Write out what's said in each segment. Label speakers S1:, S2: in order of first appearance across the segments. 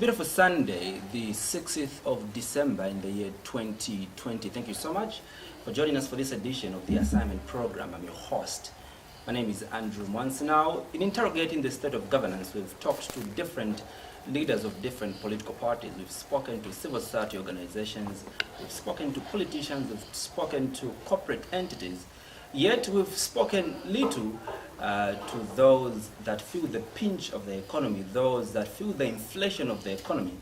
S1: beautiful Sunday, the 6th of December in the year 2020. Thank you so much for joining us for this edition of the assignment program. I'm your host. My name is Andrew Mwansi. Now, in interrogating the state of governance, we've talked to different leaders of different political parties. We've spoken to civil society organizations, we've spoken to politicians, we've spoken to corporate entities. Yet we've spoken little to those that feel the pinch of the economy, those that feel the inflation of the economy,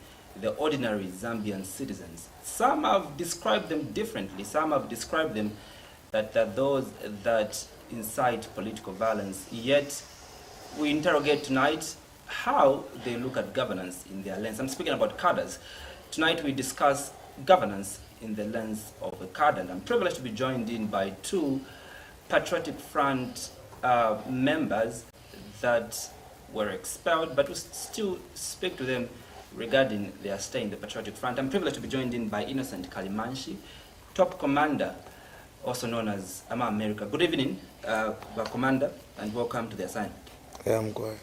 S1: the ordinary Zambian citizens. Some have described them differently. Some have described them that those that incite political violence. Yet we interrogate tonight how they look at governance in their lens. I'm speaking about cadres. Tonight we discuss governance in the lens of a cadre. And I'm privileged to be joined in by two Patriotic Front members that were expelled, but we still speak to them regarding their stay in the Patriotic Front. I'm privileged to be joined in by Innocent Kalimanshi, top commander, also known as Ama America. Good evening, Commander, and welcome to the assignment.
S2: Yeah, I'm good.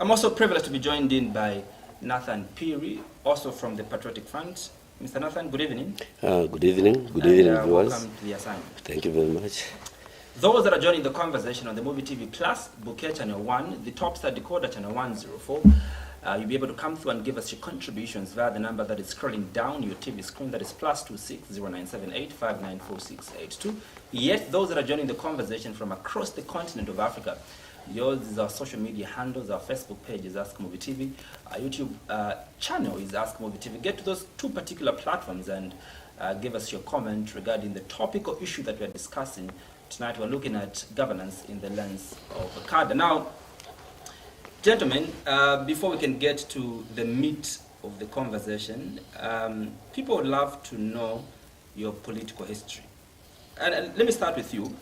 S1: I'm also privileged to be joined in by Nathan Phiri, also from the Patriotic Front. Mr. Nathan, good evening.
S3: Good evening. Good evening, viewers.
S1: Welcome to the assignment.
S3: Thank you very much.
S1: Those that are joining the conversation on the Muvi TV Plus, Bouquet Channel 1, the Topstar Decoder Channel 104, you'll be able to come through and give us your contributions via the number that is scrolling down your TV screen, that is +26 0978 594682. Yet those that are joining the conversation from across the continent of Africa, yours is our social media handles. Our Facebook page is Ask Muvi TV. Our YouTube channel is Ask Muvi TV. Get to those two particular platforms and give us your comment regarding the topic or issue that we are discussing. Tonight we're looking at governance in the lens of a cadre. Now, gentlemen, before we can get to the meat of the conversation, people would love to know your political history. And let me start with you,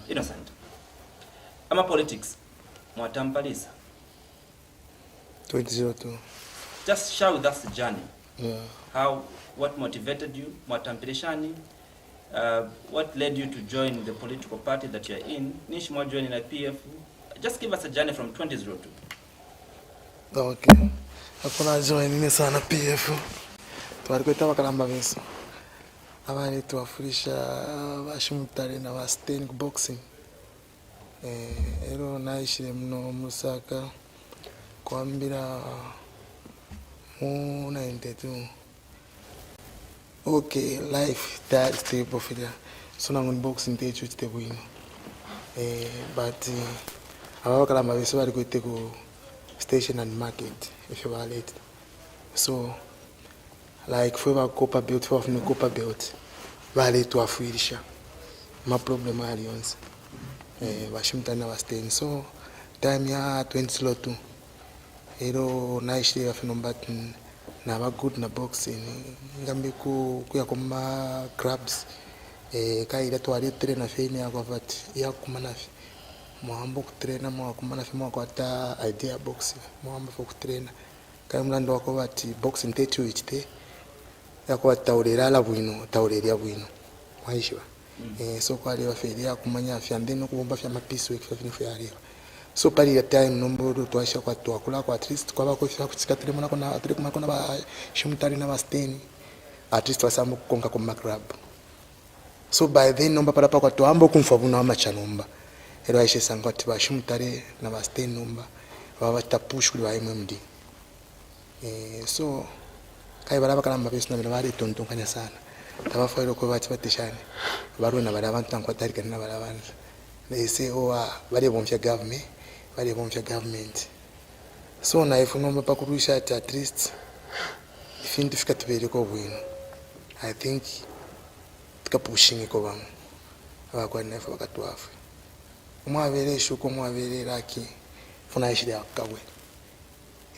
S1: Innocent. Ama politics, mwatampalisa.
S2: 2002.
S1: Just share with us the journey.
S2: Yeah.
S1: What motivated you? Mwatampilishani? What led you to join the political party that you're in? Nish mwa joining a PF? Just give us a journey from 2002.
S2: Okay. Hakuna join sana PF. Twarikuita bakalamba beso. Abali tuwafurisha bashimutare na ba staying boxing. Ero naishire mno Musaka kwambira mu 92. Okay, life that stable for there. So now on boxing day to the win. But our kalamba we so go take go station and market if you are late. So like for our copper belt for no copper belt. Vale to afuirisha. My problem alions. Washington was staying. So time ya 2002. Ero naishire afino button. Na ba good na boxing ngambe kuya kuma clubs kaida twali trainer feni yako vat ya kumanafi mwambo kutrainer mwa kumanafi mwa kwata idea boxing mwambo for kutrainer kai mlando wako vati boxing tetu ichite yako wataurera la bwino taureria bwino mwaishwa so kwali wa feli ya kumanya afya ndeno kubomba fya mapiso ekifafini fya ariwa. So pari ya time nomboro tuasha kwa tuakula kwa at least kwa bako fika kusikatire mona kona atire kuma kona ba shimutari na basteni at least wasambu kukonga kwa makrab. So by then nomba para pa kwa tuambo kumfavuna wa machanomba ero aishe sanga ati ba shimutari na basteni nomba baba tapush kuli wa MMD. So kai baraba kana mabeso na bari tontonkanya sana tabafa ero ko bati batishane baru na barabantu tankwa tarika na barabantu. They say bari bomfya government. So na if nomba pa kurusha at least if indifika tibere ko bwino. I think tikapushing ko bamwe abakwa nefa bakatwafu. Umwabere shuko mwabere raki funa ishira akawe.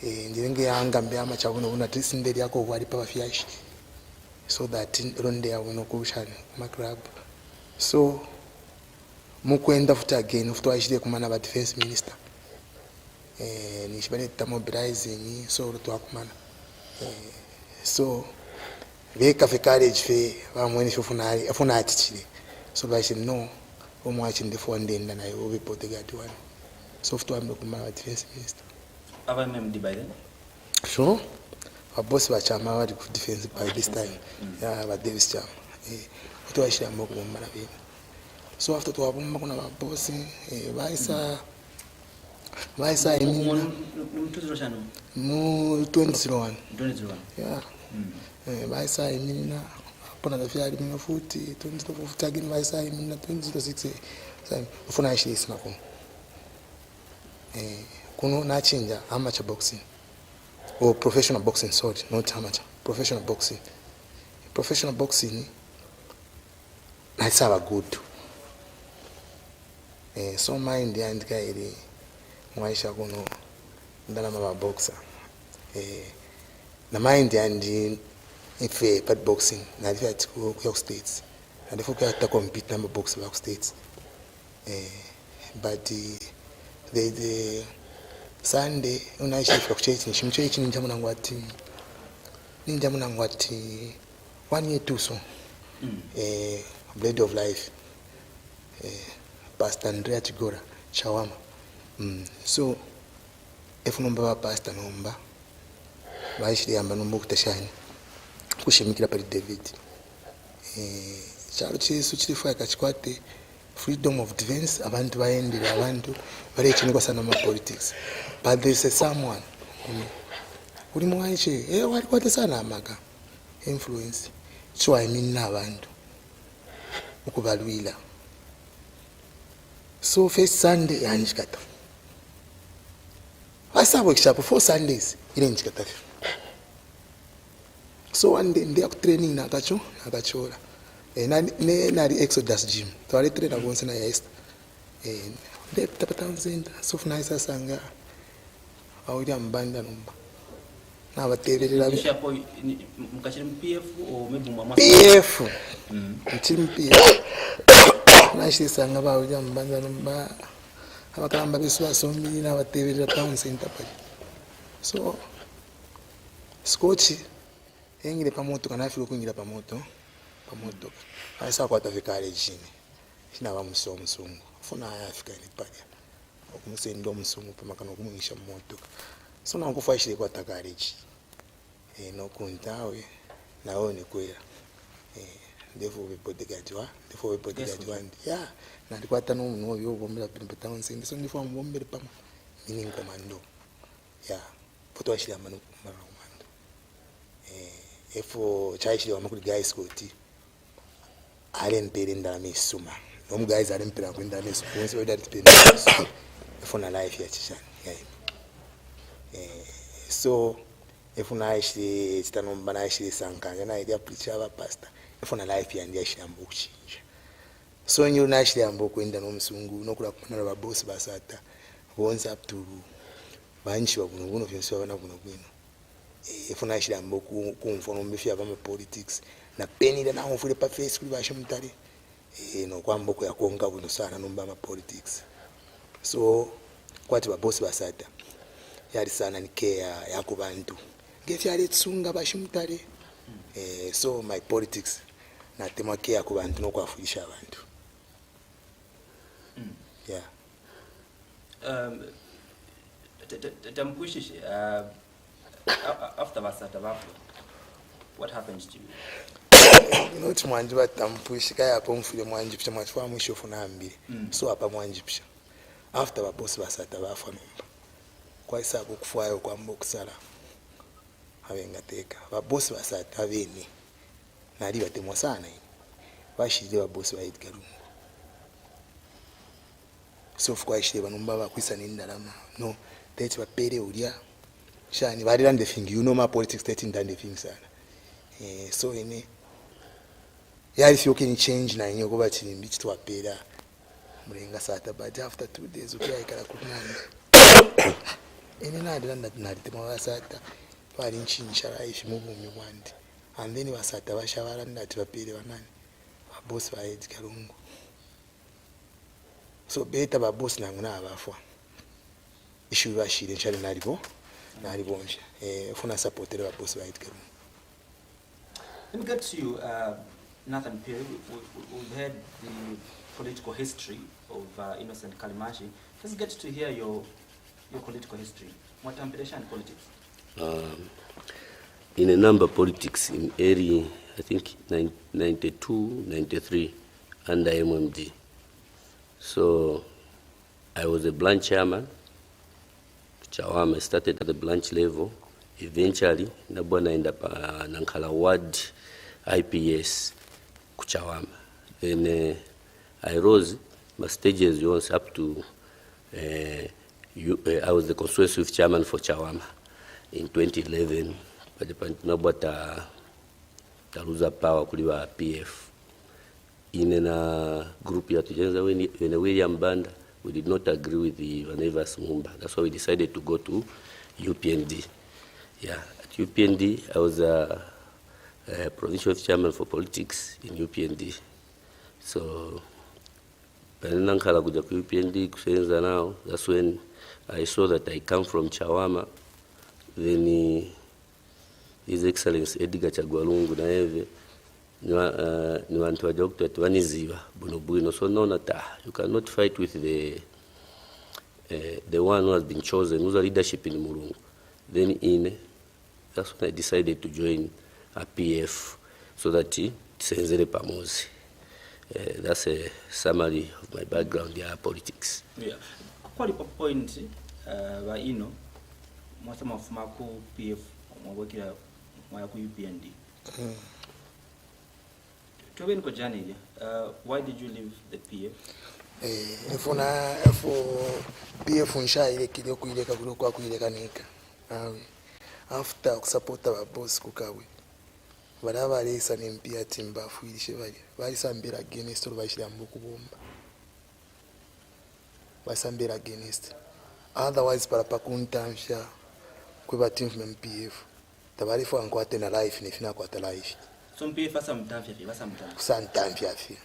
S2: Ndinge yanga mbe amachabuno una at least nderi yako wali pa bafyashi. So that ronde ya uno kushana ma club. So mukwenda futa again futa ashire kumana ba defense minister nishibale mobilizing so twakumana so veka fe courage fe bamweni fufunali afuna atichire so bashi no omwachi ndifo ndenda nayo obi bodyguard one so futa kumana ba defense minister
S1: aba MMD by then
S2: so boss ba chama bali ku defense by this time. Yeah, ba Davis chama. Utwashira mboko mara bino. So after to abumba kuna ba boss baisa imina mu 2001. Yeah. Baisa imina pona da fiari mina futi 2004 again baisa imina 2006. Ufuna ishisi makho. Kuno na chinja amateur boxing or professional boxing, sorry, not amateur, professional boxing. Professional boxing that's have a good. So mind and guy mwaisha kuno ndala maba boxer. Na mind and if but boxing na if at York States and if you to compete number boxer York States. But the Sunday unaisha fluctuating shimchechi ninja munangwati 1 year too so Blade of Life Pastor Andrea Chigora Shawama. So if number pastor number baishi yamba number kutashani kushimikira pali David chalo chisu chilifa kachikwate freedom of defense abantu baendera abantu bali chiniko sana ma politics, but there is someone uri mwaiche wali kwate sana amaka influence so I mean nabantu ukubalwila. So first Sunday yanjikata asabo kishapo 4 Sundays ile njikata. So one day ndi training nakachola nari Exodus gym twali trainer gonse na yes de tapatawuzinda so nice sanga awuli ambanda numba na batererera
S1: bishapo mukashira PF o maybe mama
S2: PF team PF nice sanga bawuli ambanda numba abakalamba beswa sombi na batererera town center pa. So scotch engile pamoto kana afiro kuingira pamoto aisa kwa tafikale chini sina ba musungu funa afika ni pale okumusendo musungu pama kana okumuisha moto. So na nkufashire kwa takale chi no kuntawe naone kwera ndefo bodyguard yeah na ndikwata no munhu yo bombera pimpa town center so ndifo mbombera pama mini komando yeah poto ashira manu komando efo chaishiri wa makuli guys koti alempere ndala mesuma no mu guys alempera kwenda mesuma so that depend efuna life ya chishani yeah. So efuna aishi chitanomba na aishi sankanja na idea preacher aba pastor efuna life ya ndiye shambo kuchinja. So nyu na aishi ambo kwenda no msungu no kula kumana ba boss basata bonza up to banchi wa kuno vyonse bana kuno kwino efuna ishira mbo kumfono mbifya ba politics na penile na ngofule pa face kuli bashe mutali no kwambo ko yakonga kuno sana no mbama politics. So kwati ba boss basata yali sana ni care yako bantu ngefya letsunga bashe mutali so my politics na tema care yako bantu no kwafulisha abantu yeah.
S1: Tamkwishishi after Vasata, what happened to you?
S2: Not mwanji batampushika yapo mfule mwanji pisha mwachwa mwisho funa mbili. So hapa mwanji pisha after ba boss basata bafa nomba kwa isa kufuayo kwa mbokusala abengateka ba boss basata abeni nali batemwa sana ini bashije ba boss ba edgar. So kwa ishire banomba bakwisa n'indalama no tete bapere ulia shani bari land the thing you know my politics tete ndande thing sana so ine yali if you can change na nyo kuba chini mbichi twapera mulenga sata but after 2 days ukya ikala kunanda ine nadanda natema basata bali nchincha life mubumi kwandi and then basata bashabara ndati bapere banani ba boss ba edgar. So beta ba boss nangu na abafwa issue bashire nchali nalibo nje funa support le ba boss ba edgar.
S1: Let me get to you, Nathan Phiri. We've heard the political history of innocent Kalimanshi. Let's get to hear your political history. What ambition politics?
S3: in a number of politics in early, I think 92, 93 under MMD. So I was a branch chairman. Chawama started at the branch level. Eventually, Nabwana ended up Nankala Ward IPS Kuchawama. Then I rose my stages once up to I was the constituency chairman for Chawama in 2011. But the Nabwata Taluza Power Kuliwa PF. In a group here when William Banda, we did not agree with the Vanevas Mumba. That's why we decided to go to UPND. Yeah, at UPND, I was a provincial chairman for politics in UPND. So, when I came to UPND, now, that's when I saw that I come from Chawama. Then His Excellency Edgar Chagwalungu naeve ni wantu waja kutu waniziwa buno so no nata you cannot fight with the one who has been chosen who's a leadership in Mulungu. Then that's when I decided to join a PF so that tsenzele pamozi. That's a summary of my background in politics.
S1: Yeah. Kwa point wa ino mwasema mfumako PF mwawekera mwaya ku UPND. Why did you leave the PF?
S2: For PF nshaile kile kuileka kulokuwa kuileka nika. After support our boss kukawe. Baraba alisa nimpia timba fuilishe bali sambira against bashira mbuku bomba. Basambira against. Otherwise para pakuntamsha kwa team from PF. Tabari fo ankwate na life ni fina kwa life.
S1: So PF asamtamfya
S2: fi.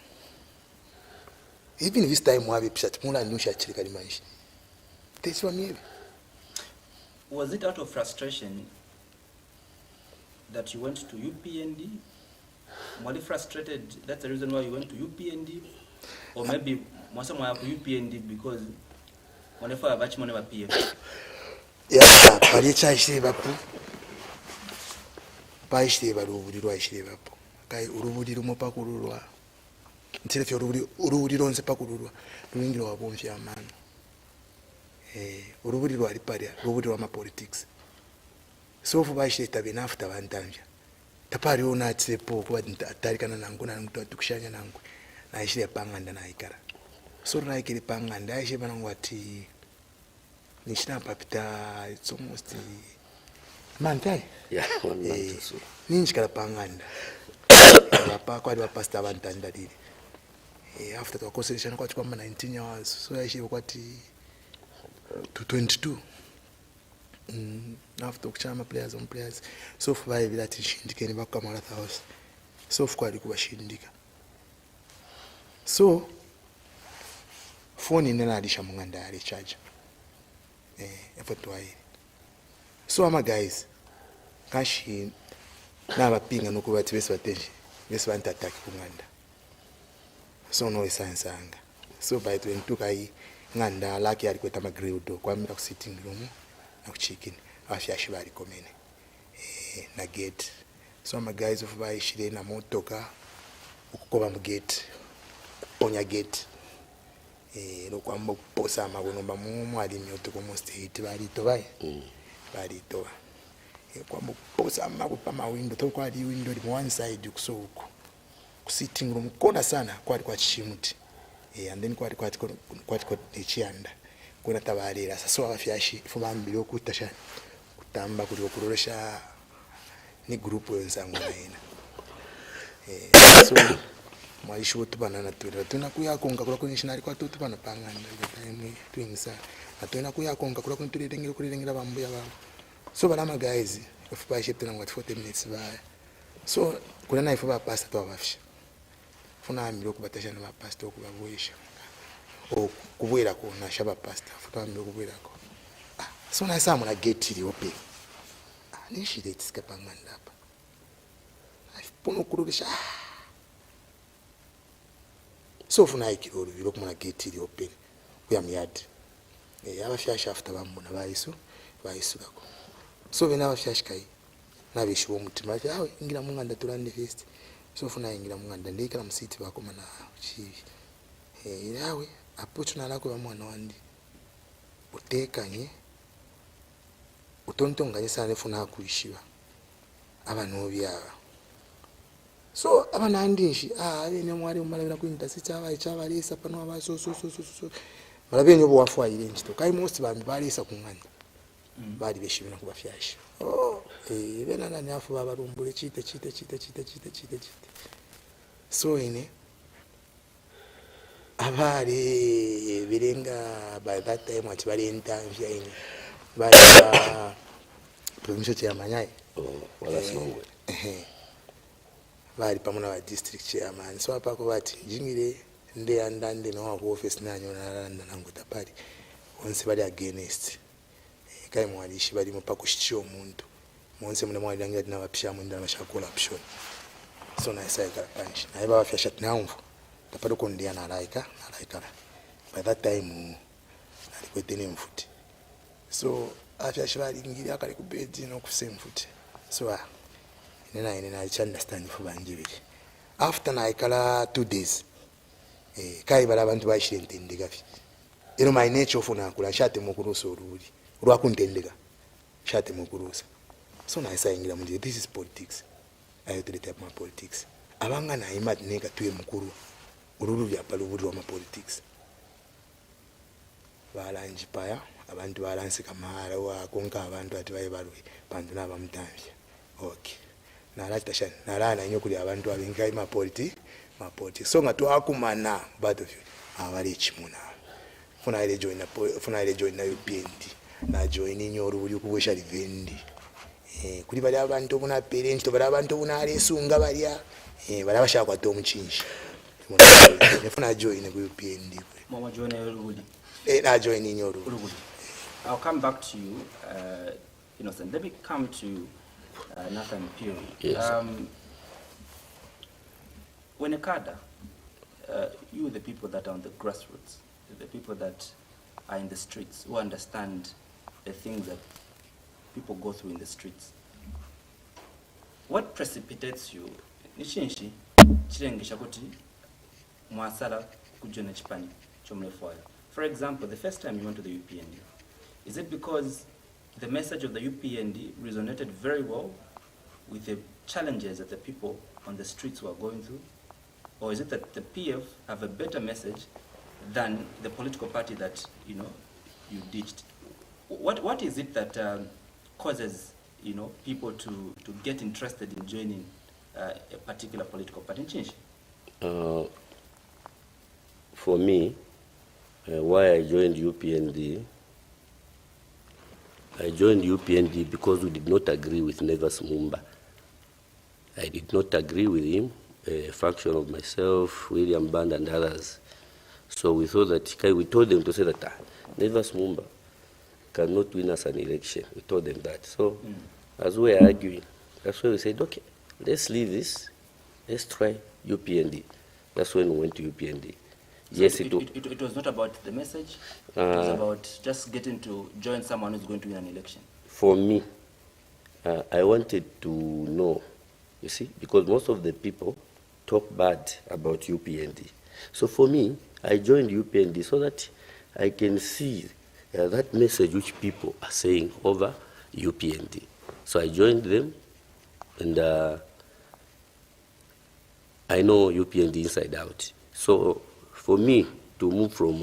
S2: Even this time wabi pisat muna nusha chiri Kalimanshi. Tesi wa mieli.
S1: Was it out of frustration that you went to UPND? Were you frustrated? That's the reason why you went to UPND? Or maybe mwasa mwa ku UPND because whenever abachi mwana wa PF?
S2: Yeah, palicha ishire bapu. Paishire barubudirwa ishire bapu. Kai urubudiro mo pakururwa. Ntire fyo urubudiro nse pakururwa. Ruingiro wabomfya amana. Urubudiro ali paria, urubudiro wa politics. So fu baishire tabena after bantamvya. Tapari ona tsepo kwa tarikana nangu na mtu atukushanya nangu. Na ishire panganda na ikara. So raikiri panganda ishire banangu ati nishina papita, it's almost mantai.
S3: Yeah, 1 month or so.
S2: Ninjikala panganda. Papa kwa diwa pasta bantanda dili. After the consultation kwa chukwa 19 hours. So I shire kwa ti to 22. After kuchama players on players. So for by that shindike ni baka maratha house. So for kwa likuwa shindika. So phone nena alisha munganda ali charge. So ama guys kashi na bapinga nokubati bese bateje bese bantataki kunganda so no isansanga so by 22 kai nganda laki ali kweta magriudo kwamira ku sitting room na ku chicken afyashi bali komene na gate so ama guys of by shire na motoka ukukoba mu gate ponya gate lokwamba kuposa amagonomba mu ali myoto ko most hit bali to bai bali to kwamba kuposa amagopa ma window to kwa di window di one side kusoku ku sitting room kona sana kwa chimuti and then kwa echianda kuna tabalira sasa abafyashi fubambiri okutashana kutamba kuli okuroresha ni group wenzangu naina so mwaisho utubana na tunakuya konga kula kunishinari kwa tutubana panganda time twingisa atuna kuya konga kula kunturengera bambuya babo so balama guys if by ship tuna 40 minutes ba so kuna na ifuba pasta to abafisha funa amiro kubatashana ba pasta okubaboyisha o kubwera ko na shaba pasta funa amiro kubwera ko so na samu na gate iri open nishi date skapanganda hapa afuno kurudisha so funa ikiroro biro kumana gate iri open kuya miyadi abafyasha after bamuna bayisu gako so bena abafyashkai nabeshiwa omutima ati awe ingira munganda tulande fest so funa ingira munganda ndikala musiti bakoma na chivi awe approach nalako ba mwana wandi utekanye utontonganye sana funa kuishiwa abantu byaba so abana andinshi abene mwari umalabira kwinda sichaba ichabalisa pano abaso so malabenyo bo wafwa ile njito kai most bambi balisa kunganda bali beshibina kuba fyashi bena nani afu babarumbule chite so ine abali birenga by that time ati bali entamvya ine bali provincial chairman
S3: wala Songwe
S2: bali pamona wa district chairman so apako bati jingire nde andande no wa office nanyo nalanda nango tapali onse bali against kai mwalishi bali mupakushityo omuntu monse mune mwali langira na bapisha mu ndana shakola option so na sai kala punch na iba bafya shat naumvu tapado kondia na laika by that time alikwetene mfuti so afya shibali ngiri akali kubedi no kusemfuti so nena I understand for banjibiri after na ikala 2 days kai bala abantu bashintendeka fi ino my nature ofuna kula shate mukuruso ururi urwakuntendeka shate mukurusa so na isaingira mundi this is politics I have to type my politics abanga na imat neka tuye mukuru ururu bya paluburi wa politics balanji paya abantu balansi kamara wa konka abantu ati bayibalwe bantu nabamutambya okay nalatashan nalana nyo kuli abantu abenga ima politics so nga twakumana battlefield abali chimuna funa ile join na UPND na join nyo rubuli kubwesha livendi kuli bali abantu buna parent bali abantu buna alesunga bali bali bashaka to muchinji funa join ku UPND
S1: mama join rubuli
S2: na join nyo rubuli.
S1: I'll come back to you Innocent. Let me come to Nathan Phiri.
S3: Yes.
S1: When a CADRE, you the people that are on the grassroots, the people that are in the streets, who understand the things that people go through in the streets, what precipitates you? Nishinshi, chilengisha kuti mwasala kujona chipani chomlefoya. For example, the first time you went to the UPND, is it because the message of the UPND resonated very well with the challenges that the people on the streets were going through? Or is it that the PF have a better message than the political party that you ditched? What is it that causes people to get interested in joining a particular political party? Change.
S3: For me, why I joined UPND because we did not agree with Nevers Mumba. I did not agree with him, a faction of myself, William Band and others. So we thought that, we told them to say that Nevers Mumba cannot win us an election. We told them that. So as we were arguing, that's why we said, okay, let's leave this, let's try UPND. That's when we went to UPND.
S1: So
S3: yes,
S1: it was not about the message, it was about just getting to join someone who's going to win an election.
S3: For me, I wanted to know, you see, because most of the people talk bad about UPND. So for me, I joined UPND so that I can see that message which people are saying over UPND. So I joined them, and I know UPND inside out. So for me to move from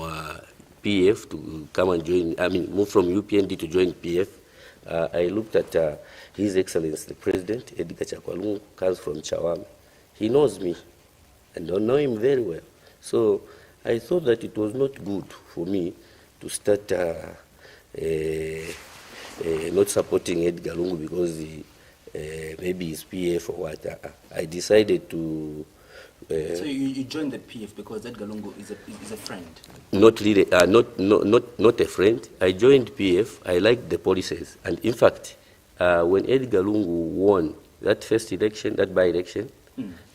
S3: PF to come and join, move from UPND to join PF, I looked at His Excellency the President, Edgar comes from Chawama. He knows me, and I know him very well. So I thought that it was not good for me to start not supporting Edgar Lungu because maybe he's PF or what. I decided to...
S1: so you joined the PF because Edgar Lungu is a friend?
S3: Not really, not a friend. I joined PF. I liked the policies, and in fact, when Edgar Lungu won that first election, that by-election,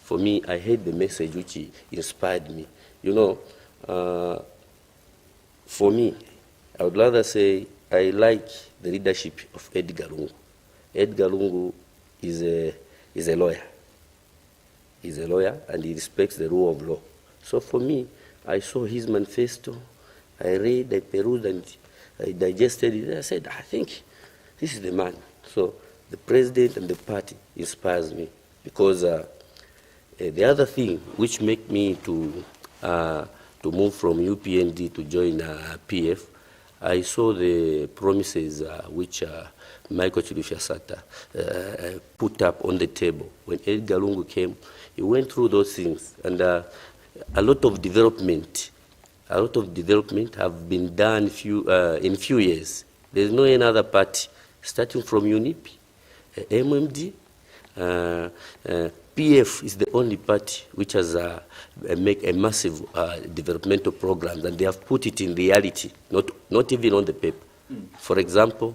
S3: for me, I heard the message which inspired me. For me, I would rather say I like the leadership of Edgar Lungu. Edgar Lungu is a lawyer. He's a lawyer and he respects the rule of law. So for me, I saw his manifesto, I read, I perused, and I digested it. I said, I think this is the man. So the president and the party inspires me, because the other thing which make me to move from UPND to join PF, I saw the promises which Michael Chilufya-Sata put up on the table. When Edgar Lungu came, he went through those things, and a lot of development have been done in few years. There's no another party, starting from UNIP, MMD, PF is the only party which has make a massive developmental program, and they have put it in reality, not even on the paper. For example,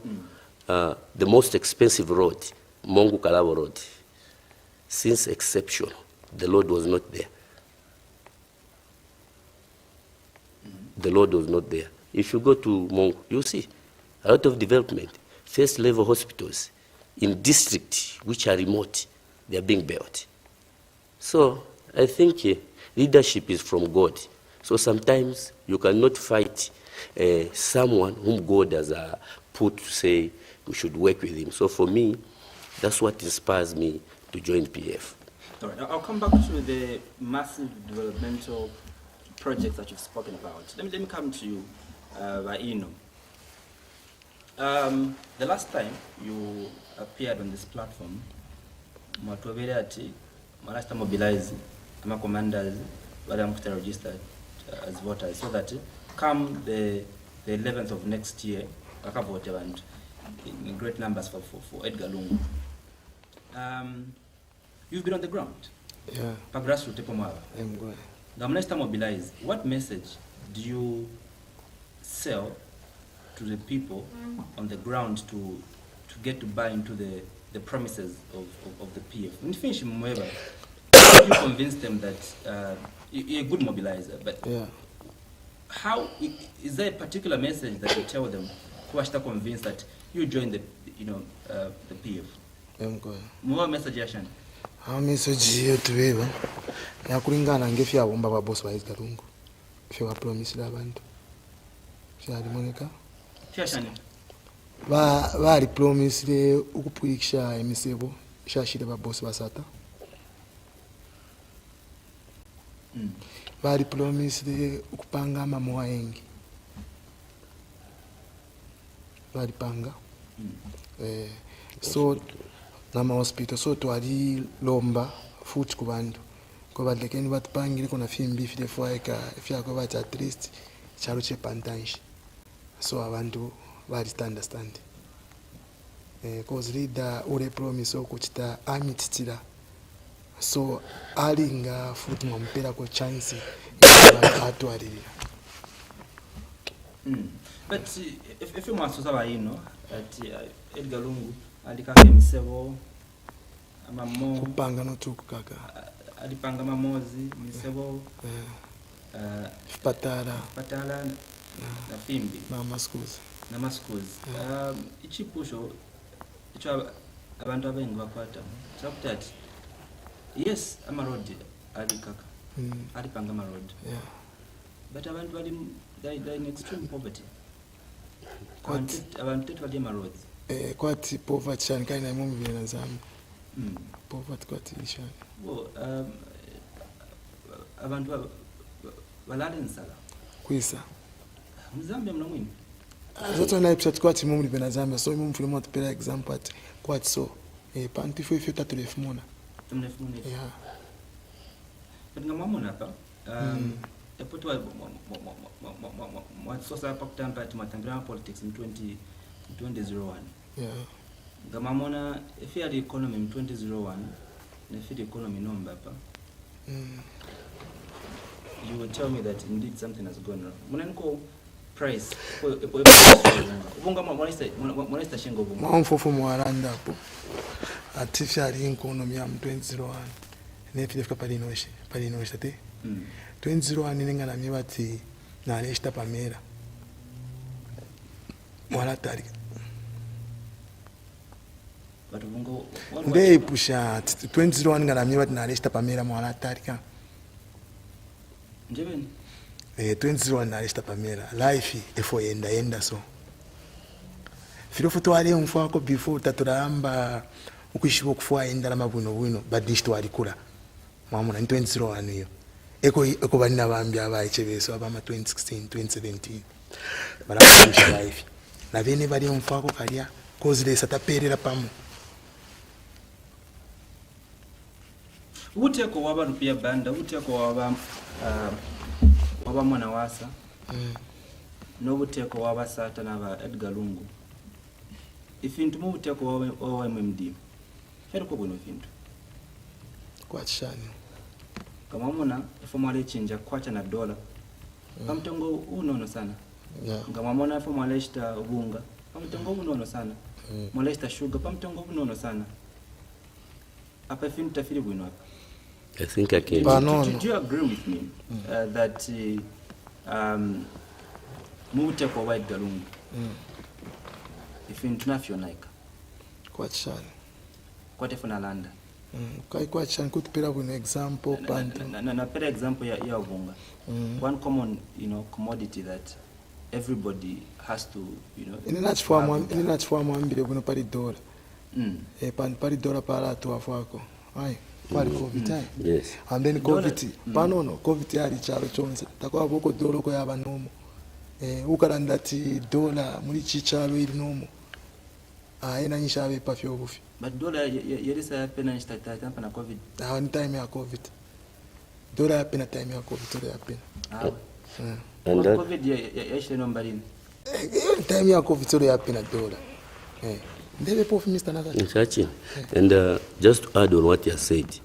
S3: the most expensive road, Mongu-Kalabo Road, since exceptional, the load was not there. The load was not there. If you go to Mongu, you see a lot of development. First level hospitals in districts which are remote, they are being built. So I think leadership is from God. So sometimes you cannot fight someone whom God has put to say we should work with him. So for me, that's what inspires me to join PF.
S1: All right, I'll come back to the massive developmental projects that you've spoken about. Let me come to you, Vaino. The last time you appeared on this platform, Mwatuavelati, Malasta mobilized, my commanders, where I'm registered as voters, so that come the 11th of next year, I can vote and in great numbers for Edgar Lungu. You've been on the ground.
S2: Yeah.
S1: Grassroots,
S2: I'm going.
S1: The Malasta mobilized. What message do you sell to the people on the ground to get to buy into the promises of the PF? When you finish Muvi, how do you convince them that you're a good mobilizer? But
S2: yeah.
S1: How is there a particular message that you tell them who are still convinced that you join the PF?
S2: I'm going.
S1: More message yashan.
S2: How message you to be? Nakulingana ngefya bomba ba boss ba Edgar Lungu. If you promise la bantu. Shali Monica.
S1: Yashani.
S2: Ba promise le ukupikisha emisebo shashire ba boss ba Sata. Ba promise le ukupanga mama wengi. Ba panga. So nama hospital so twali lomba futhi kubantu ngoba lekeni batipangile kona fimbi file foika ifyako bathi at least chalo chepantanshi so abantu bali understand cause leader ule promise okuchita amititira so alinga futhi ngompela ko chance atwalira.
S1: But if you want to say that Edgar Lungu alikaka misebo amamo
S2: kupanga notuku kaka
S1: alipanga mamozi misebo
S2: patala na fimbi
S1: mama schools ichipusho icho abantu abengi bakwata sakutati yes amaroad alikaka alipanga amaroad but abantu bali in extreme poverty abantu bali amaroads
S2: kwati poverty shani kaina Muvi na Zambia. Poverty kwati shani.
S1: Well, abantu balala nsala.
S2: Kwisa.
S1: Mzambia mna mwini.
S2: Zoto na episode kwati Muvi na Zambia so Muvi filmo to pela example at kwati so panti fo ifyo tatu lefumona.
S1: Tumlefumona.
S2: Yeah.
S1: But ngamamona pa epotwa mwasosa pa kutamba tumatambira politics in 2001.
S2: Yeah.
S1: Gamamona if the economy in 2001 and if the economy number pa you will tell me that indeed something has gone wrong. Munenko price ubunga mwanista shingo ubunga
S2: mwanfofo mwaranda hapo artificial economy ya 2001 nefika palinosha te 2001 ningana mibati na leshta pamera wala tarika
S1: But Bungo,
S2: They push at 2001 ngaramye bati nalesta Pamela mwala tarika.
S1: Njeben.
S2: 2001 nalesta Pamela. Life efo enda so. Filofu twali umfako before taturamba ukishibo kufua enda la mabuno badishto alikula. Mwamuna 2001 hiyo. Eko banina bambya abayichebeso abama 2016 2017. Bara life. Na bene bali umfako kalya cause lesa taperera pamu.
S1: Uteko waba rupia banda, uteko waba mwana wasa. No uteko waba sata na Edgar lungu. Ifintu mu uteko waba MMD. Hero ko bino fintu.
S2: Kwa chani.
S1: Kama mwana ifomale chinja kwacha na dola. Pamtongo unono sana. Kama mwana ifomale ishta bunga. Pamtongo unono sana. Molesta sugar pamtongo unono sana. Apa fintu tafiri bwino hapa.
S3: I think I can.
S1: Do you agree with me that mute kwa white galungu? If you international naika.
S2: Kwa chani.
S1: Kwa tefuna landa.
S2: Kwa chani kutupira kuna example panto.
S1: Na pera example ya ubunga. One common, commodity that everybody has to,
S2: Ini nachfua mwambile kuna pari dola. Pari dola para atu wafako. Aye. Pari COVID.
S3: Yes.
S2: And then COVID. Panono COVID yari chalo chonse. Takwa boko dola ko yaba nomo. Ukarandati dola muri chichalo ili nomo. Ena nishabe pafyo bufi.
S1: But dola yerisa yapena nishitata hapa na COVID.
S2: Ni time ya COVID. Dola yapena time ya COVID dola yapena.
S1: And COVID yaishe nombarini.
S2: Time ya COVID dola yapena dola. Ndebe pofu Mr.
S3: Nakachi. And just to add on what you said,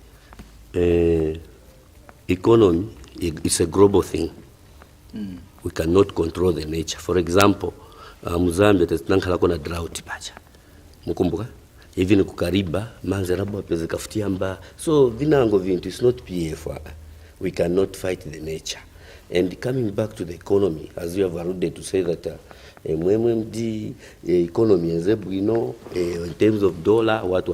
S3: economy is a global thing. We cannot control the nature. For example, Muzambia tetanakala kuna drought pacha. Mukumbuka? Even kukariba manze rabo peze kafutia mba. So vinango vintu is not PF. We cannot fight the nature. And coming back to the economy, as you have alluded to say that MMD economy in terms of dollar, what.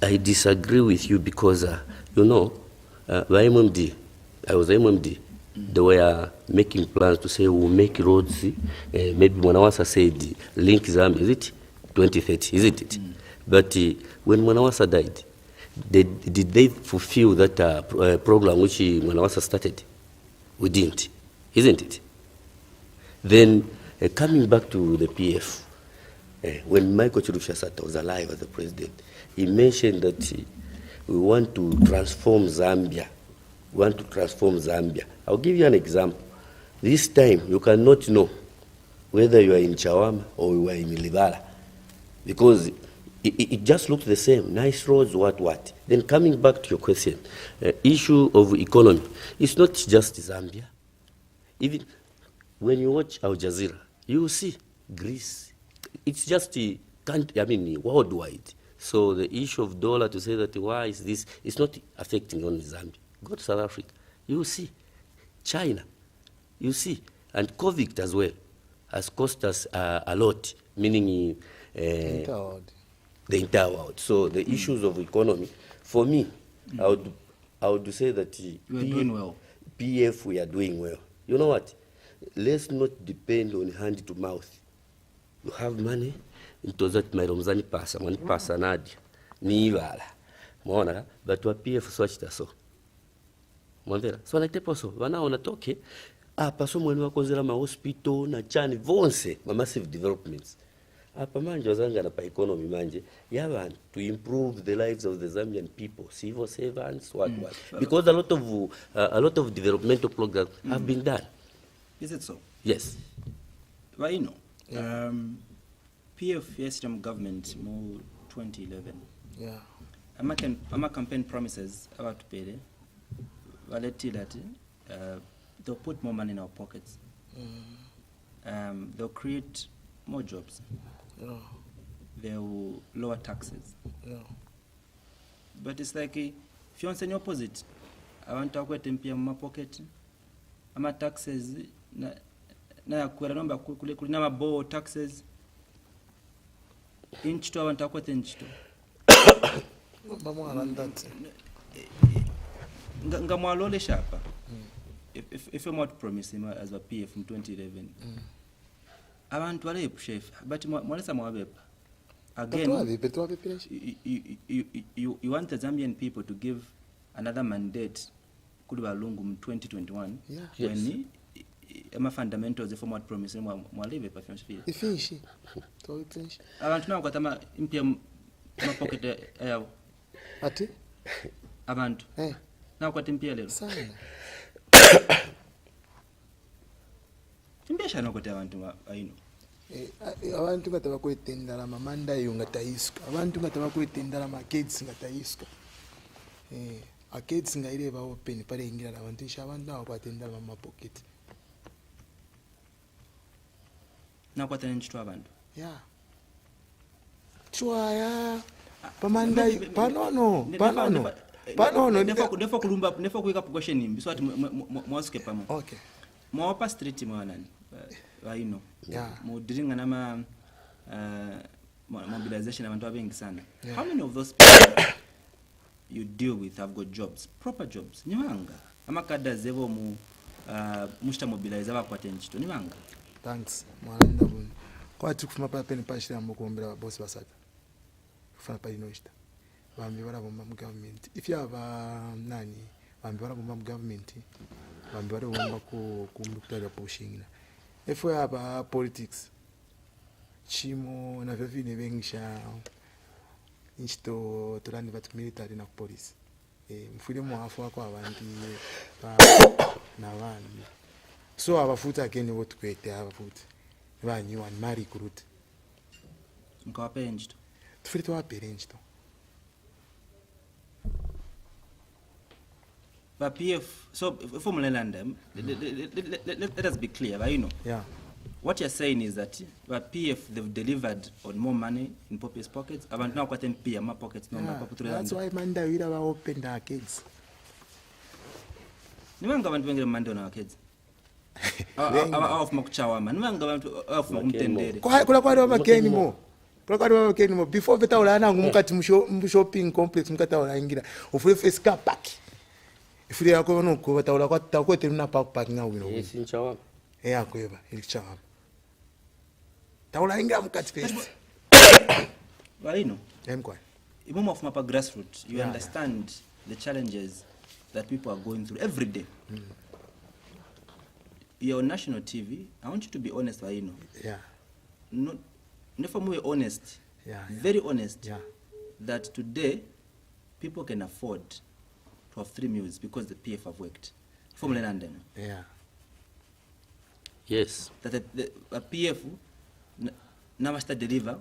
S3: I disagree with you because, by MMD, I was MMD. They were making plans to say we'll make roads. Maybe Mwanawasa said link Zambia, is it 2030? Isn't it? But when Mwanawasa died, did they fulfill that program which Mwanawasa started? We didn't, isn't it? Then coming back to the PF, when Michael Chirushasata was alive as the president, he mentioned that we want to transform Zambia. I'll give you an example. This time, you cannot know whether you are in Chawama or you are in Milibala, because it just looks the same. Nice roads, what. Then coming back to your question, issue of economy. It's not just Zambia. Even when you watch Al Jazeera, you will see Greece. It's just worldwide. So the issue of dollar, to say that why is this, it's not affecting only Zambia. Go to South Africa, you will see. China, you see. And COVID as well has cost us a lot, meaning the entire world. So the issues of economy, for me, I would say that
S1: we are doing well.
S3: PF, we are doing well. You know what? Let's not depend on hand to mouth. You have money, into that my Ramzani pasa, mani pasa nadia, ni wala. Mwana, but wa PF swachita so. Mwandera, so anaitepo so, wana onatoke, paso mwenu wakonzela ma hospital na chani vonse, ma massive developments. Manje wazanga na pa economy manje, yavan to improve the lives of the Zambian people, civil servants, what. Because a lot of developmental programs have been done.
S1: Is it so?
S3: Yes.
S1: Well, PF Yestam government more 2011.
S2: Yeah.
S1: Ama campaign promises about to pay. That they'll put more money in our pockets. They'll create more jobs.
S2: Yeah.
S1: They'll lower taxes.
S2: Yeah.
S1: But it's like if you want the opposite, I want to get in my pocket. Ama taxes na kuela nomba kulina mabo taxes. inchito abantu akwete inchito
S2: bamwangandatse
S1: ngamwalole shapa if I'm not promising as a PF in 2011 abantu balephu chef but mwalesa mwabepa again you want the Zambian people to give another mandate kuli balungu in 2021 when ama fundamentals if I'm not promising mwalebe pa
S2: ifishi to finish
S1: abantu nawo kwatama impia ma pocket yawo
S2: ati
S1: abantu nawo kwati impia lelo
S2: sana
S1: impesha nokuthi abantu ayino
S2: abantu ngata bakwetendala mamanda yo ngatayiska abantu ngata bakwetendala kids ngatayiska a kids ngaire ba open pale ingira abantu isha abantu nawo kwatendala mama pocket
S1: nakwata nchitwa abantu
S2: chwaya pamanda panono
S1: defo kulumba defo kuika question imbi so ati mwasuke pamo
S2: okay
S1: mwapa street mwanani ayino mo diringa nama mobilization abantu abengi sana how many of those people you deal with have got jobs proper jobs niwanga amakada zevo mu mushta mobilize abakwate nchito niwanga
S2: thanks mwananda bunu kwati kufuma pa pen pashira mukombera boss basata kufana pa inoshita bambi barabomba mu government if you have nani bambi barabomba mu government bambi barabomba ku kumukutara pushing if we have politics chimo na vivine bengisha inchito turani bat military na police mfule mu hafu wako abantu na bandi so abafuta again what kwete abafuta banyi wan mari kurut
S1: nkawapenjito
S2: tufite wa perenjito
S1: ba PF so formula landem let us be clear but you know what you're saying is that the PF they've delivered on more money in Poppy's pockets abantu now kwaten pia ma pockets no ma pocket
S2: that's why manda wira ba open the kids
S1: nimanga abantu bengere manda na kids of makuchawa man nimanga abantu of makumtendere
S2: kula kwa makeni mo kula makeni mo before beta ulana ngumukati mu shopping complex mukata ulangira ufule face car park ifule yako no ko bataula kwa takwete na park na wino
S3: yes inchawa
S2: akweba ilichawa taula ingira mukati face
S1: waino
S2: emkwa
S1: imumo of mapa grassroots you understand the challenges that people are going through every day you're on national TV I want you to be honest waino not never more honest very honest that today people can afford to have 3 meals because the PF have worked from London
S3: yes
S1: that the PF now start deliver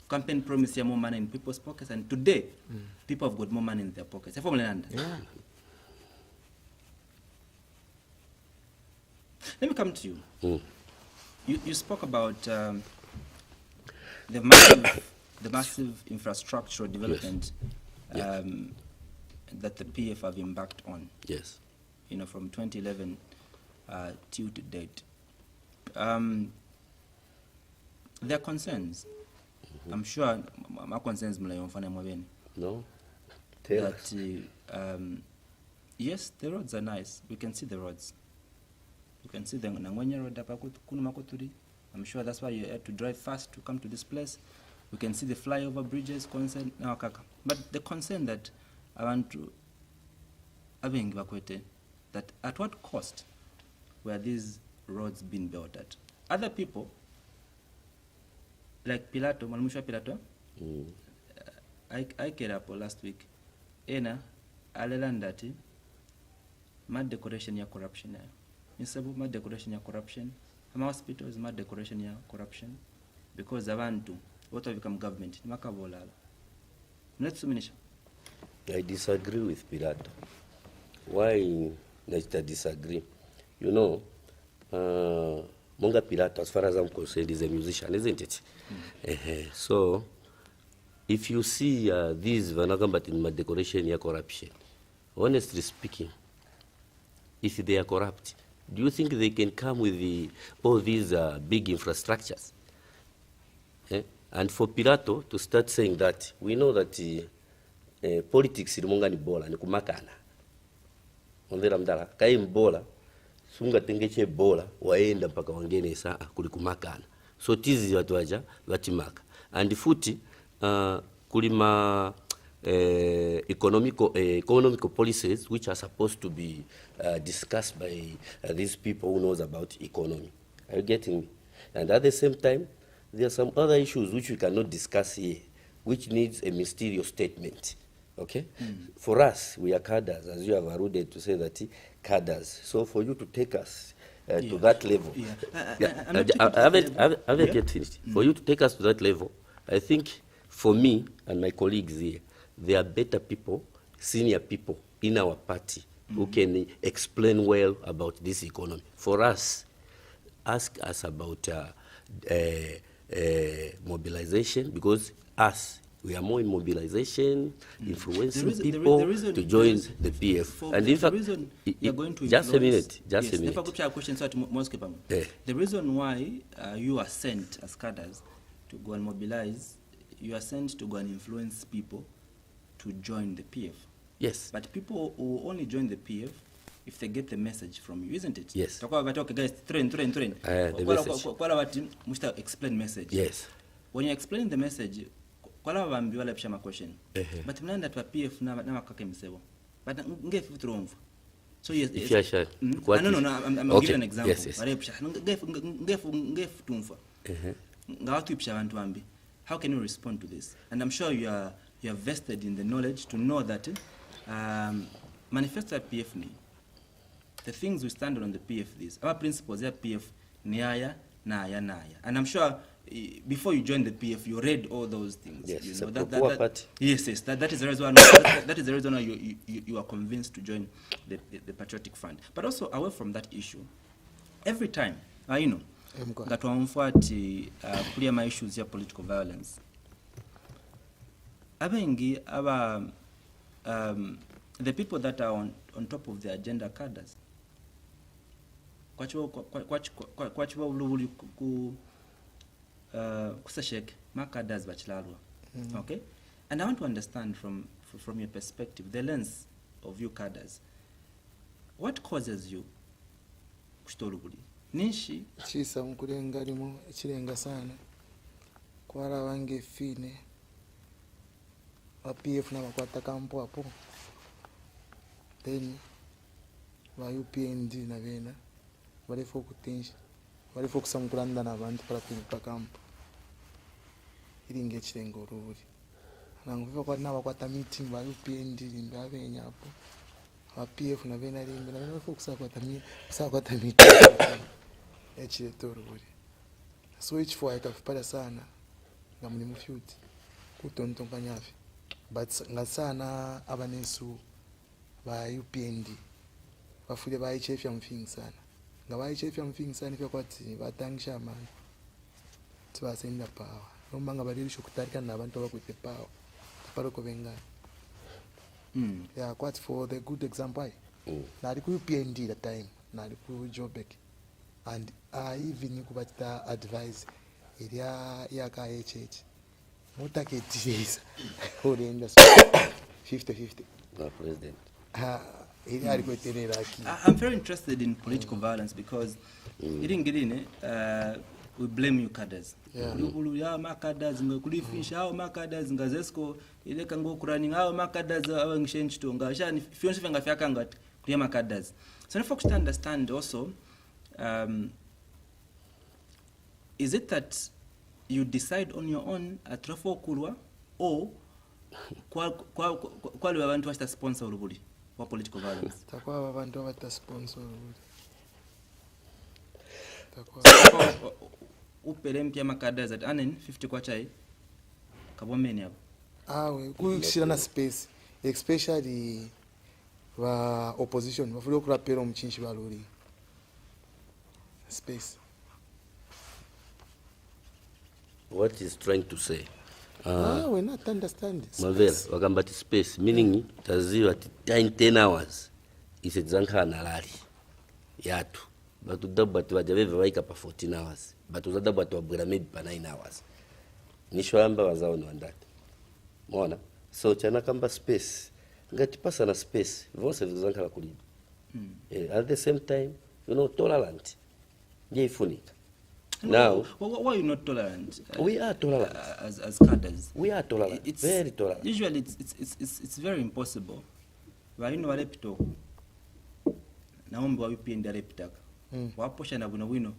S1: campaign promise more money in people's pockets and today people have got more money in their pockets from London let me come to you you spoke about the massive infrastructural development that the PF have embarked on.
S3: Yes.
S1: You know, from 2011 till to date. There are concerns. I'm sure my concerns
S3: no. Tell us.
S1: Yes, the roads are nice. We can see the roads. You can see the Nangwenya road. I'm sure that's why you had to drive fast to come to this place. We can see the flyover bridges concern now kaka. But the concern that I want to that at what cost were these roads being built at? Other people like Pilato, Malmusha Pilato, I came up last week. Ena alelandati mad decoration ya corruption. Insabu mad decoration ya corruption. Ama hospitals mad decoration ya corruption because abantu what have become government makabolala. Let's finish.
S3: I disagree with Pilato. Why I disagree? You know, Monga Pilato, as far as I'm concerned, is a musician, isn't it? So, if you see these Vanagambat in my decoration here corruption, honestly speaking, if they are corrupt, do you think they can come with all these big infrastructures? And for Pilato to start saying that, we know that politics ilimonga ni bola, ni kumakana. Ondera mdala, kai mbola, sunga tengeche bola, waenda mpaka wangene saa kulikumakana. So tizi watu waja, watimaka. And futi, kulima economical policies which are supposed to be discussed by these people who knows about economy. Are you getting me? And at the same time, there are some other issues which we cannot discuss here, which needs a mysterious statement. Okay? For us, we are cadres, as you have alluded to say that cadres. So for you to take us to that level, I haven't yet finished. For you to take us to that level, I think for me and my colleagues here, there are better people, senior people in our party who can explain well about this economy. For us, ask us about mobilization, because we are more in mobilization, influencing people to join the PF. And in fact, just a minute.
S1: The reason why you are sent as cadres to go and mobilize, you are sent to go and influence people to join the PF.
S3: Yes.
S1: But people will only join the PF if they get the message from you, isn't it?
S3: Yes.
S1: Okay, guys, train.
S3: The message.
S1: Must explain message.
S3: Yes.
S1: When you explain the message, kwala wambiwa la pishama question. But mnanda twa PF na makake msebo. But ngefu turomvu. So yes. No, I'm giving an example.
S3: Yes.
S1: Ngefu tumfa. Ngawatu pisha bantu wambi. How can you respond to this? And I'm sure you are vested in the knowledge to know that manifesto PF ni the things we stand on the PF these. Our principles are PF niaya, naya. And I'm sure before you joined the PF, you read all those things.
S3: Yes,
S1: you know,
S3: that
S1: is the reason why that is the reason why you are convinced to join the Patriotic Front. But also away from that issue, every time, you know, that wamfuati kulia ma issues ya political violence. Abengi the people that are on top of the agenda cadres. Kwachiwa ululi kusashek ma cadres bachilalwa. Okay? And I want to understand from your perspective, the lens of you cadres. What causes you kustolubuli? Nishi
S2: chisa mkulenga limo chilenga sana kwala wange fine wa PF na wakwata kampo hapo, then wa UPND na vena walifo kutenja walifo kusamkulanda na bantu para kulipa kampo ilinge chilengo ruri nanguva kwa na wakwata meeting wa UPND ndavenya hapo wa PF na vena limbe na vena walifo kusakwata meeting echiletoruri. So each for ikafipala sana ngamuni mufyuti kutontonga nyafi, but ngasana abanesu ba UPND bafule ba HF ya mfingi sana ngaba HF ya mfingi sana ifya kwathi batangisha amani tibasenda power noma ngabalilisho kutarika nabantu abakwete power paroko bengana yeah, kwathi for the good example nali ku UPND that time nali ku Jobek, and even kubata advise area yaka HH mutaketiza urenda 50-50
S3: president.
S1: I'm very interested in political violence because we blame you cadres. Ya makadaz ngakulifisha au makadaz ngazesko ile kango kurani au makadaz awangishenchi tonga shani fionse venga fyakanga kuya makadaz. So if folks understand also, is it that you decide on your own at Rafo Kulwa, or kwa liwa bantu wasta sponsor urubuli for political violence?
S2: Takwa bantu wasta sponsor urubuli.
S1: Takwa upele mpya makada za anen 50 kwa chai kabomeni hapo.
S2: We kushirana space, especially wa opposition bafule okurapera omuchinshi baluri space.
S3: What he's trying to say,
S2: we not understand
S3: Mavela wakambati space meaning taziwa 10 hours isedzanka nalali yatu batu dabatu bajabeve waika pa 14 hours batu zadabatu abura maybe pa 9 hours nishwamba wazao ni wandati mona so chana kamba space ngati pasa na space vose vizankala kuliba at the same time tolerant nje ifunika. Now,
S1: why are you not tolerant?
S3: We are tolerant.
S1: As cadres.
S3: We are tolerant. Very tolerant.
S1: Usually, it's very impossible. Why you repito? Naomba wapi ndio repitaka. Waposha na wino.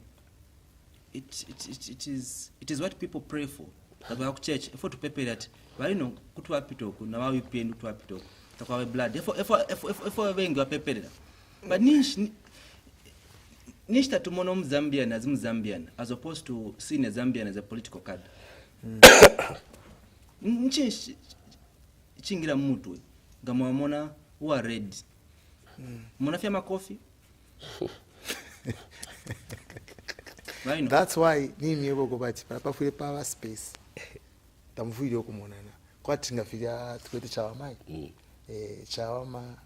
S1: It is what people pray for. About church, for to prepare that. Why you know kutu wapito na wapi ndio tu wapito. Takwa blood. If wengi wapepelera. But nishta tumono Mzambian as Mzambian as opposed to seeing a Zambian as a political card. Chingira mutwe gamwamona who are red. Munafia makofi.
S2: That's why nimi yebo kubati pafule power space. Tamvuile okumonana. Kwati ngafira tukwete chawama. Chawama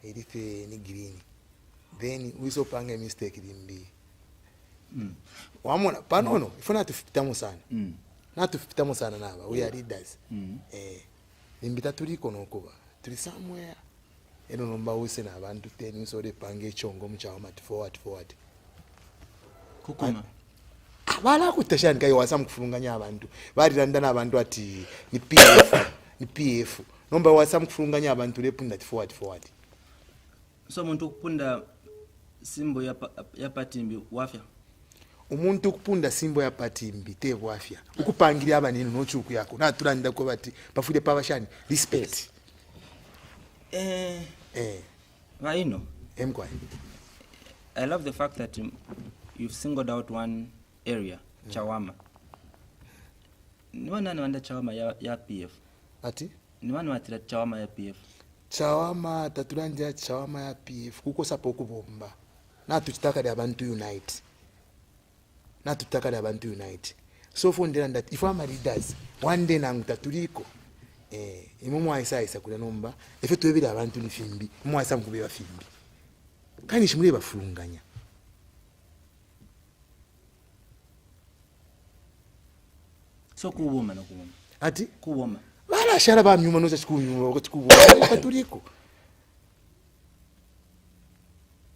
S2: edife ni green. Then we so panga mistake limbi. Wamona panono ifuna tufitamo sana. Na tufitamo sana naba we are leaders. Limbita tuliko nokuba. Tuli somewhere. Eno nomba use na abantu teni so de pange chongo mchawama forward.
S1: Kukuma.
S2: Bala kutashani kai wasam kufunganya abantu. Bari randana abantu ati ni PF. Nomba wasam kufunganya abantu lepunda forward.
S1: So muntu kupunda simbo ya patimbi wafya.
S2: Umuntu kupunda simbo ya patimbi te wafya. Ukupangiria abanini nochuku yako. Na tulanda ko bati pafude pabashani respect.
S1: Vaino.
S2: Emkwa.
S1: I love the fact that you've singled out one area, Chawama. Ni wanda Chawama ya PF.
S2: Ati?
S1: Ni watira Chawama ya PF.
S2: Chawama tatulanja Chawama ya PF kuko sapo kubomba. Na tuchitaka ya abantu unite. So for that if I'm leaders one day nangu tatuliko imumu aisa kuna nomba efe tuwebile abantu ni fimbi imumu aisa mkubeba fimbi kani shimule bafulunganya
S1: so kuwoma na kuwoma
S2: ati
S1: kuwoma
S2: wala shara ba myuma noza chikunyuma wakati kuwoma tatuliko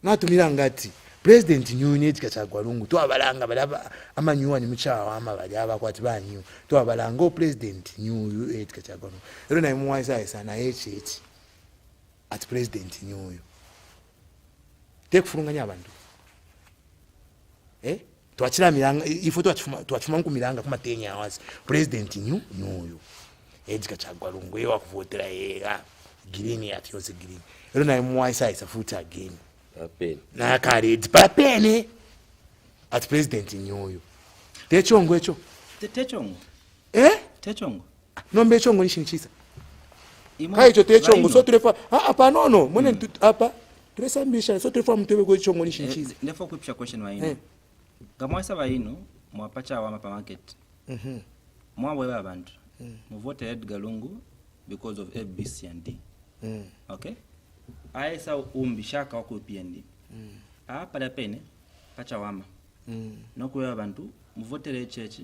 S2: na tumira ngati President Nyuni tikachagwa lungu to abalanga balaba amanyuwa ni mchawa ama balaba kwati banyu to abalanga president Nyuyu tikachagwa lungu ero na imwaisa isa na at president Nyuyu tekufunganya abantu twachira milanga ifo twachuma nkumilanga kuma tenya awazi president Nyuyu tikachagwa lungu yewa kuvotera yega green at yose green ero na imwaisa isa futa again na karedi papene at president Nyuyu techongo echo
S1: techongo techongo
S2: nombe chongo nishinchisa kai cho techongo so tulefa apa no mwene apa tulesambisha so tulefa mtebe go chongo nishinchisa
S1: therefore kupisha question wa ino gamwasa ba ino mwapacha wa mapa market mwawe abantu muvote Edgar Lungu because of ABC and D okay aisa umbishaka wako PND pala pene pacha wama nokuwa abantu muvotere church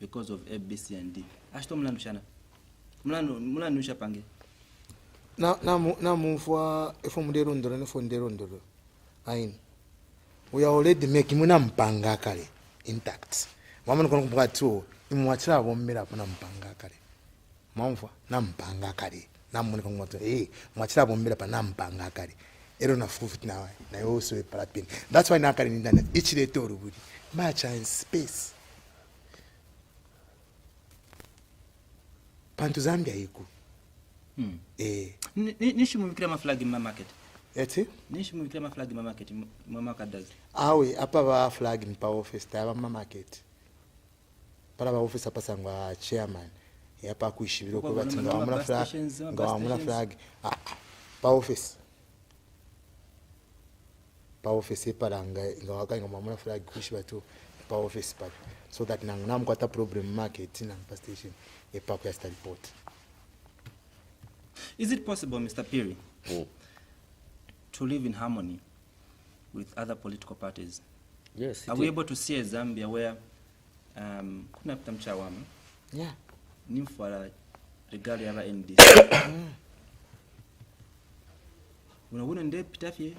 S1: because of ABC and D ashto mlandushana mlandusha pange
S2: na mufwa efo munderondoro ne fonderondoro ayin we are already making muna mpanga kale intact mama nkono kumbuka tu imwachira bommera pona mpanga kale mamfwa na mpanga kale namunika ngoto mwachira bombera pa nampanga kali ero na fufu na yoso e parapin that's why nakali ndana each day to rubudi match and space pantu Zambia iko
S1: nishi mumikira maflag in market
S2: eti
S1: nishi mumikira maflag in market mama kadazi
S2: awe apa ba flag in power office ta ba market para ba office apasangwa chairman yapa kuishibiro ko batinga wamuna flag pa office paranga ngawaka ngamamuna flag kuishiba tu pa office pa so that nangu kwata problem market na pa station epa ku ya report.
S1: Is it possible, Mr. Phiri, to live in harmony with other political parties?
S3: Yes.
S1: Are we able to see a Zambia where kuna mchawama
S2: Yeah.
S1: Nimfala regali aba NDC. Una nde pitafie.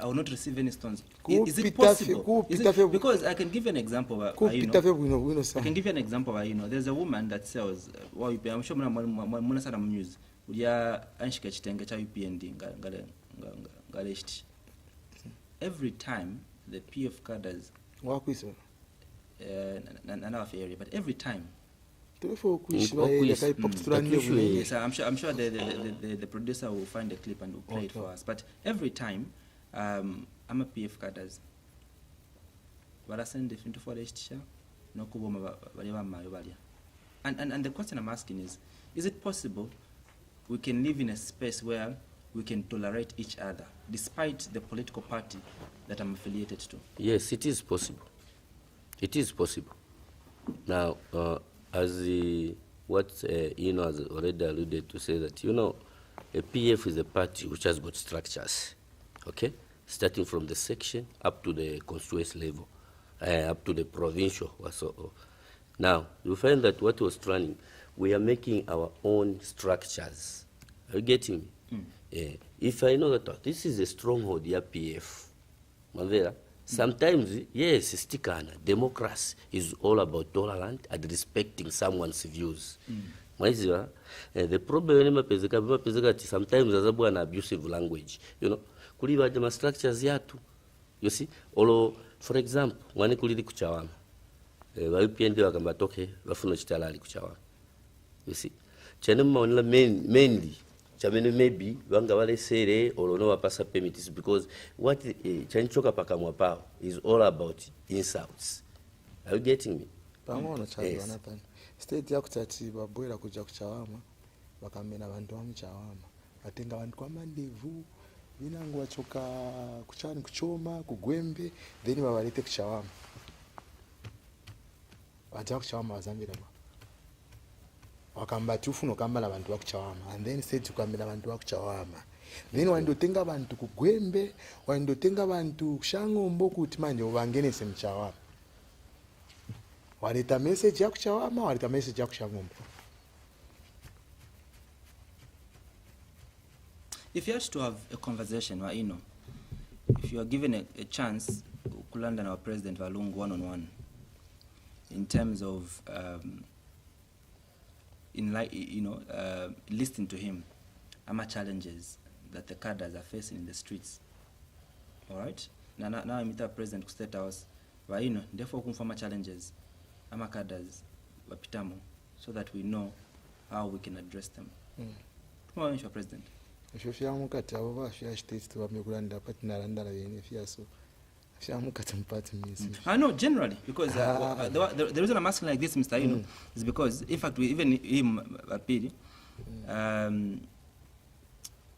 S1: I will not receive any stones. Is it possible? Because I can give you an example. I can give you an example. There's a woman that sells. I'm sure muna sana news. Ulia anshika chitenge cha UPND galeshti. Every time the PF cadres
S2: work with
S1: area, but every time.
S2: Yes,
S1: I'm sure the producer will find a clip and will play it for us. But every time, I'm a PF cadres. But I send it into forest. No kuboma balia. And the question I'm asking is it possible we can live in a space where we can tolerate each other despite the political party that I'm affiliated to?
S3: Yes, it is possible. It is possible. Now, as what has already alluded to, say that a PF is a party which has got structures, okay, starting from the section up to the constituency level, up to the provincial. Now you find that what was running, we are making our own structures. Are you getting me? If I know that this is a stronghold, the PF, Manvera. Sometimes, yes, stikana, democracy is all about tolerant and respecting someone's views. The problem is sometimes there's an abusive language. Kuliwa jama structures yatu. You see? Olo, for example, wani kulidi kuchawama. Waipiende wakambatoke, wafuno chitalali kuchawama. You see? Chanema wanila mainly, chamene maybe wanga wale sere or no wapasa permits because what chanchoka pakamwa pao is all about insults. Are you getting me?
S2: Pamoja chali wanapani. State ya kutati babuela kuja kuchawama bakamena bantu wa mchawama. Atenga bantu kwa mandevu binangu wachoka kuchani kuchoma kugwembe then babalete kuchawama. Baja kuchawama wazambira ba. Wakamba tufuno kamba na bantu wakuchawama and then state tukambira bantu wakuchawama then wandotenga bantu kugwembe wandotenga bantu kushangombo kuti manje ubangenese mchawama waleta message ya kuchawama waleta message ya kushangombo.
S1: If you have to have a conversation if you are given a chance kulanda na president Lungu one-on-one in terms of listening to him, ama challenges that the cadres are facing in the streets. All right. Now I meet our president to state house. Therefore, confirm challenges, ama cadres, wapitamo, so that we know how we can address them. Tomorrow, Mr. President.
S2: If you feel mukati abo share states to amekulanda partner landa la yene fiaso.
S1: I know generally because the reason I'm asking like this, Mr. is because in fact even him Phiri,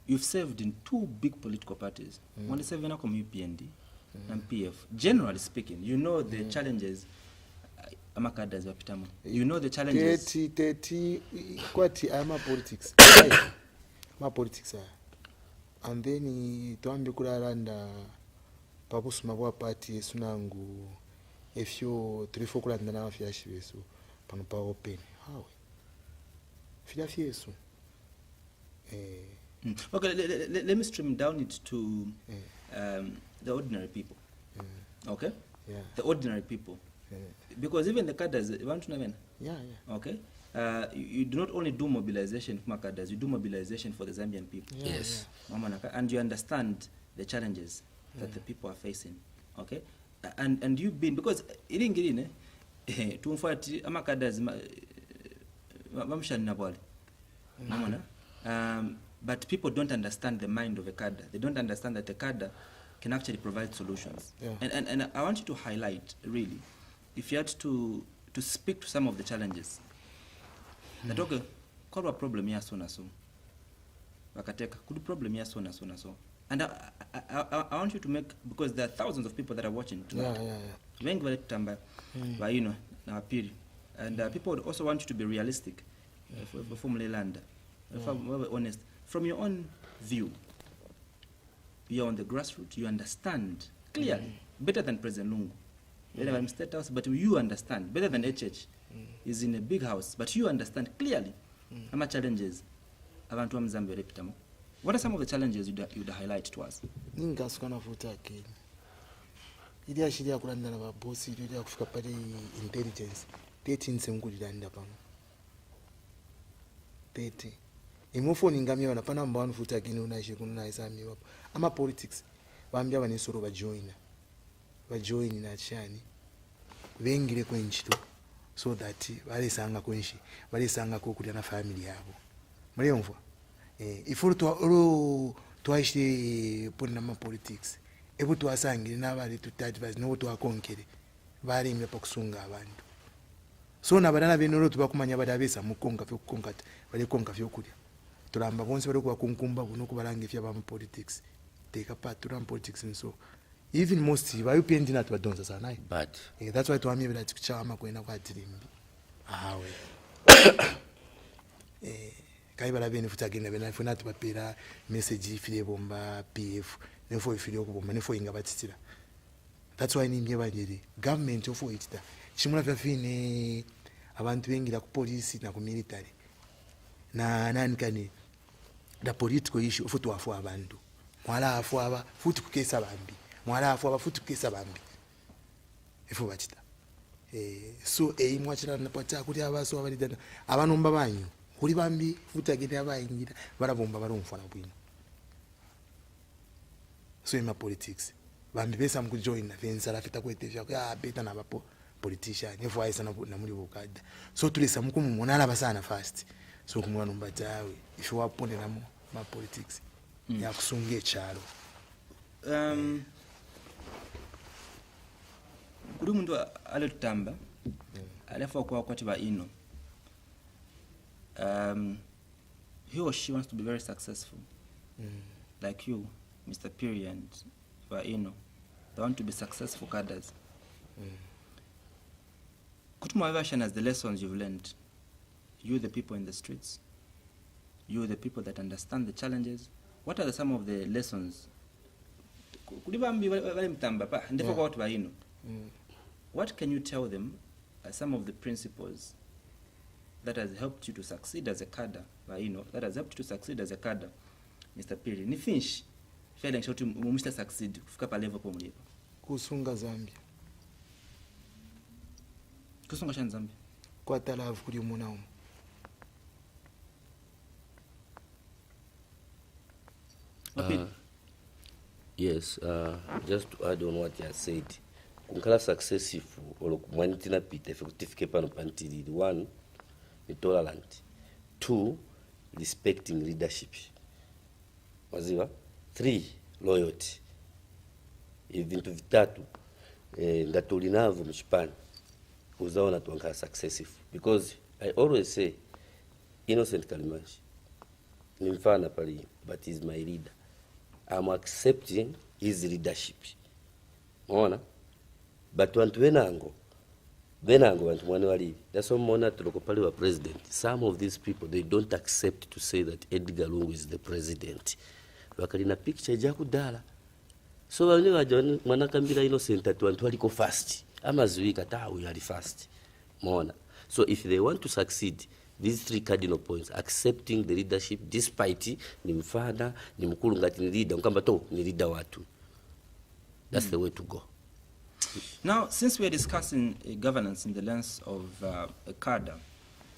S1: you've served in two big political parties. One serving from UPND and PF. Generally speaking, you know the challenges. Amakada's wapitamo. You know the challenges.
S2: 30 kwati ama politics. Ma politics and then tuambi kulalanda papusuma kwa party sunangu if you 3-4 kulanda na afya shiwesu pano pa open how fila fiesu
S1: Okay, let me stream down it to the ordinary people. Okay?
S2: Yeah.
S1: The ordinary people. Because even the cadres want to know.
S2: Yeah.
S1: Okay? You do not only do mobilization for cadres, you do mobilization for the Zambian people.
S3: Yes.
S1: And you understand the challenges that the people are facing. Okay? And you've been, because iringirine tumfuati ama cadres mamshani nabwali. But people don't understand the mind of a cadre. They don't understand that a cadre can actually provide solutions.
S2: Yeah.
S1: And I want you to highlight, really, if you had to speak to some of the challenges. That okay, call a problem here so na so. Wakateka, could problem here so na so. And I want you to make, because there are thousands of people that are watching tonight. Wengi wale tutamba, na Phiri. And people would also want you to be realistic. From Leland. If I'm honest. From your own view, you're on the grassroots, you understand clearly, better than President Lungu, in state house, but you understand better than HH is in a big house, but you understand clearly how much challenges abantu wa Zambia repitamo. What are some of the challenges you'd highlight to us?
S2: Ningasukana futa akili. Ili ashiria kulanda na babosi ili kufika pale intelligence. Tete nsemkulira ndapamo. Tete. Imofoni ngamia wanapana mbawanu futa akili unaishi kuna isami wapo. Ama politics. Waambia wanisoro bajoina. Bajoini na chani. Wengire kwenchi tu. So that wale sanga kwenchi. Wale sanga kukulia na family yabo. Mliyomfwa. Ifuru twaishi pona ma politics ebu twasangire n'abali tutadvise no twakonkere bali imwe pakusunga abantu so nabadana bino tubakumanya badabesa mukonga fyo kukonkata bali konka fyo kulya tulamba bonse bali kwa kunkumba kuno kubalanga ifya ba politics take part to politics and so even most ba upendi na tubadonza sana
S3: but
S2: that's why twamye bila tikuchama kwena kwa tirimbi awe kaibala bene futagenda bena funa tubapera message ifile bomba PF nefo ifile okubomba nefo inga batitira. That's why nimbye banyere government ofo itita chimula fyafine abantu bengira ku police na ku military na nani kani da political issue ofo twafu abantu mwala afu aba futi kukesa bambi mwala afu aba futi kukesa bambi ifo batita so mwachira napata kuti abaso abalidana abanomba banyu kuri bambi futagende abayingira barabomba barumfana bwino so in politics bambi besa mkujoin na venza rafita kwetevya ya beta na bapo politician nevo aisa na muri bukada so tulisa mkumu monala basana fast so kumwana mbatawe if you apone na ma politics ya kusunge chalo
S1: kuri mundu aletamba alafu kwa kwati ba ino he or she wants to be very successful, like you, Mr. Phiri and Vaino. They want to be successful cadres. Could my version as the lessons you've learned? You, the people in the streets. You, the people that understand the challenges. What are some of the lessons? What can you tell them as some of the principles that has helped you to succeed as a cadre, that has helped you to succeed as a cadre, Mr. Phiri? Ni finish. Feeling short mumista succeed kufika pa level kwa mlipo.
S2: Kusunga Zambia.
S1: Kusunga shan Zambia.
S2: Kwa talavu kuli munao.
S3: Yes, just to add on what you have said. Kunkala successful or kumwanitina pita effective pano pantili. One, tolerant. Two, respecting leadership. Waziwa. Three, loyalty. Vintu vitatu ngatulinavu mchipani uzaona tuanga successful, because I always say Innocent Kalimanshi ni mfana pali, but he's my leader. I'm accepting his leadership. Mwana but wantu wenango wantu mwana wali, that's why mwana tuloko pali wa president. Some of these people, they don't accept to say that Edgar Lungu is the president. Wakalina picture jaku dala. So wani wajoni mwana kambila Innocent atu wantu waliko fast. Ama zuika tahu yali fast. Mwana. So if they want to succeed, these three cardinal points: accepting the leadership despite ni mfana, ni mkulu ngati ni leader, mkamba to ni leader watu. That's the way to go.
S1: Now, since we are discussing governance in the lens of a cadre,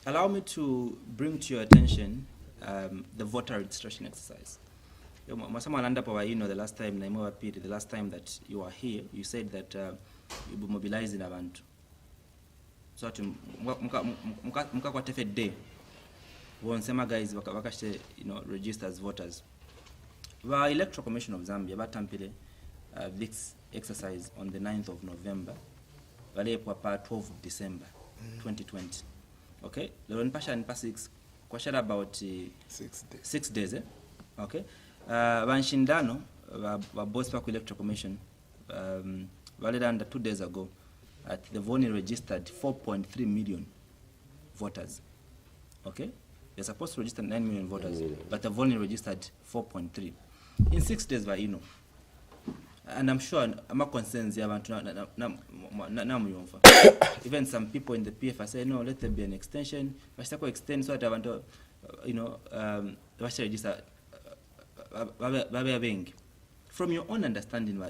S1: allow me to bring to your attention the voter registration exercise. The last time, the last time that you were here, you said that you will mobilize in abantu. So muka kwa tefe day, wonsema guys wakashe, register as voters. The Electoral Commission of Zambia batampile this exercise on the 9th of November, vale kwa 12 of December 2020. Okay, the one pasha and pasix question about 6 days. Okay, vanshindano va boss pa Electoral Commission vale under 2 days ago, they've only registered 4.3 million voters. Okay, they're supposed to register 9 million voters, but they've only registered 4.3 in 6 days. And I'm sure my concerns even some people in the PF are saying, no, let there be an extension. Extend so that from your own understanding,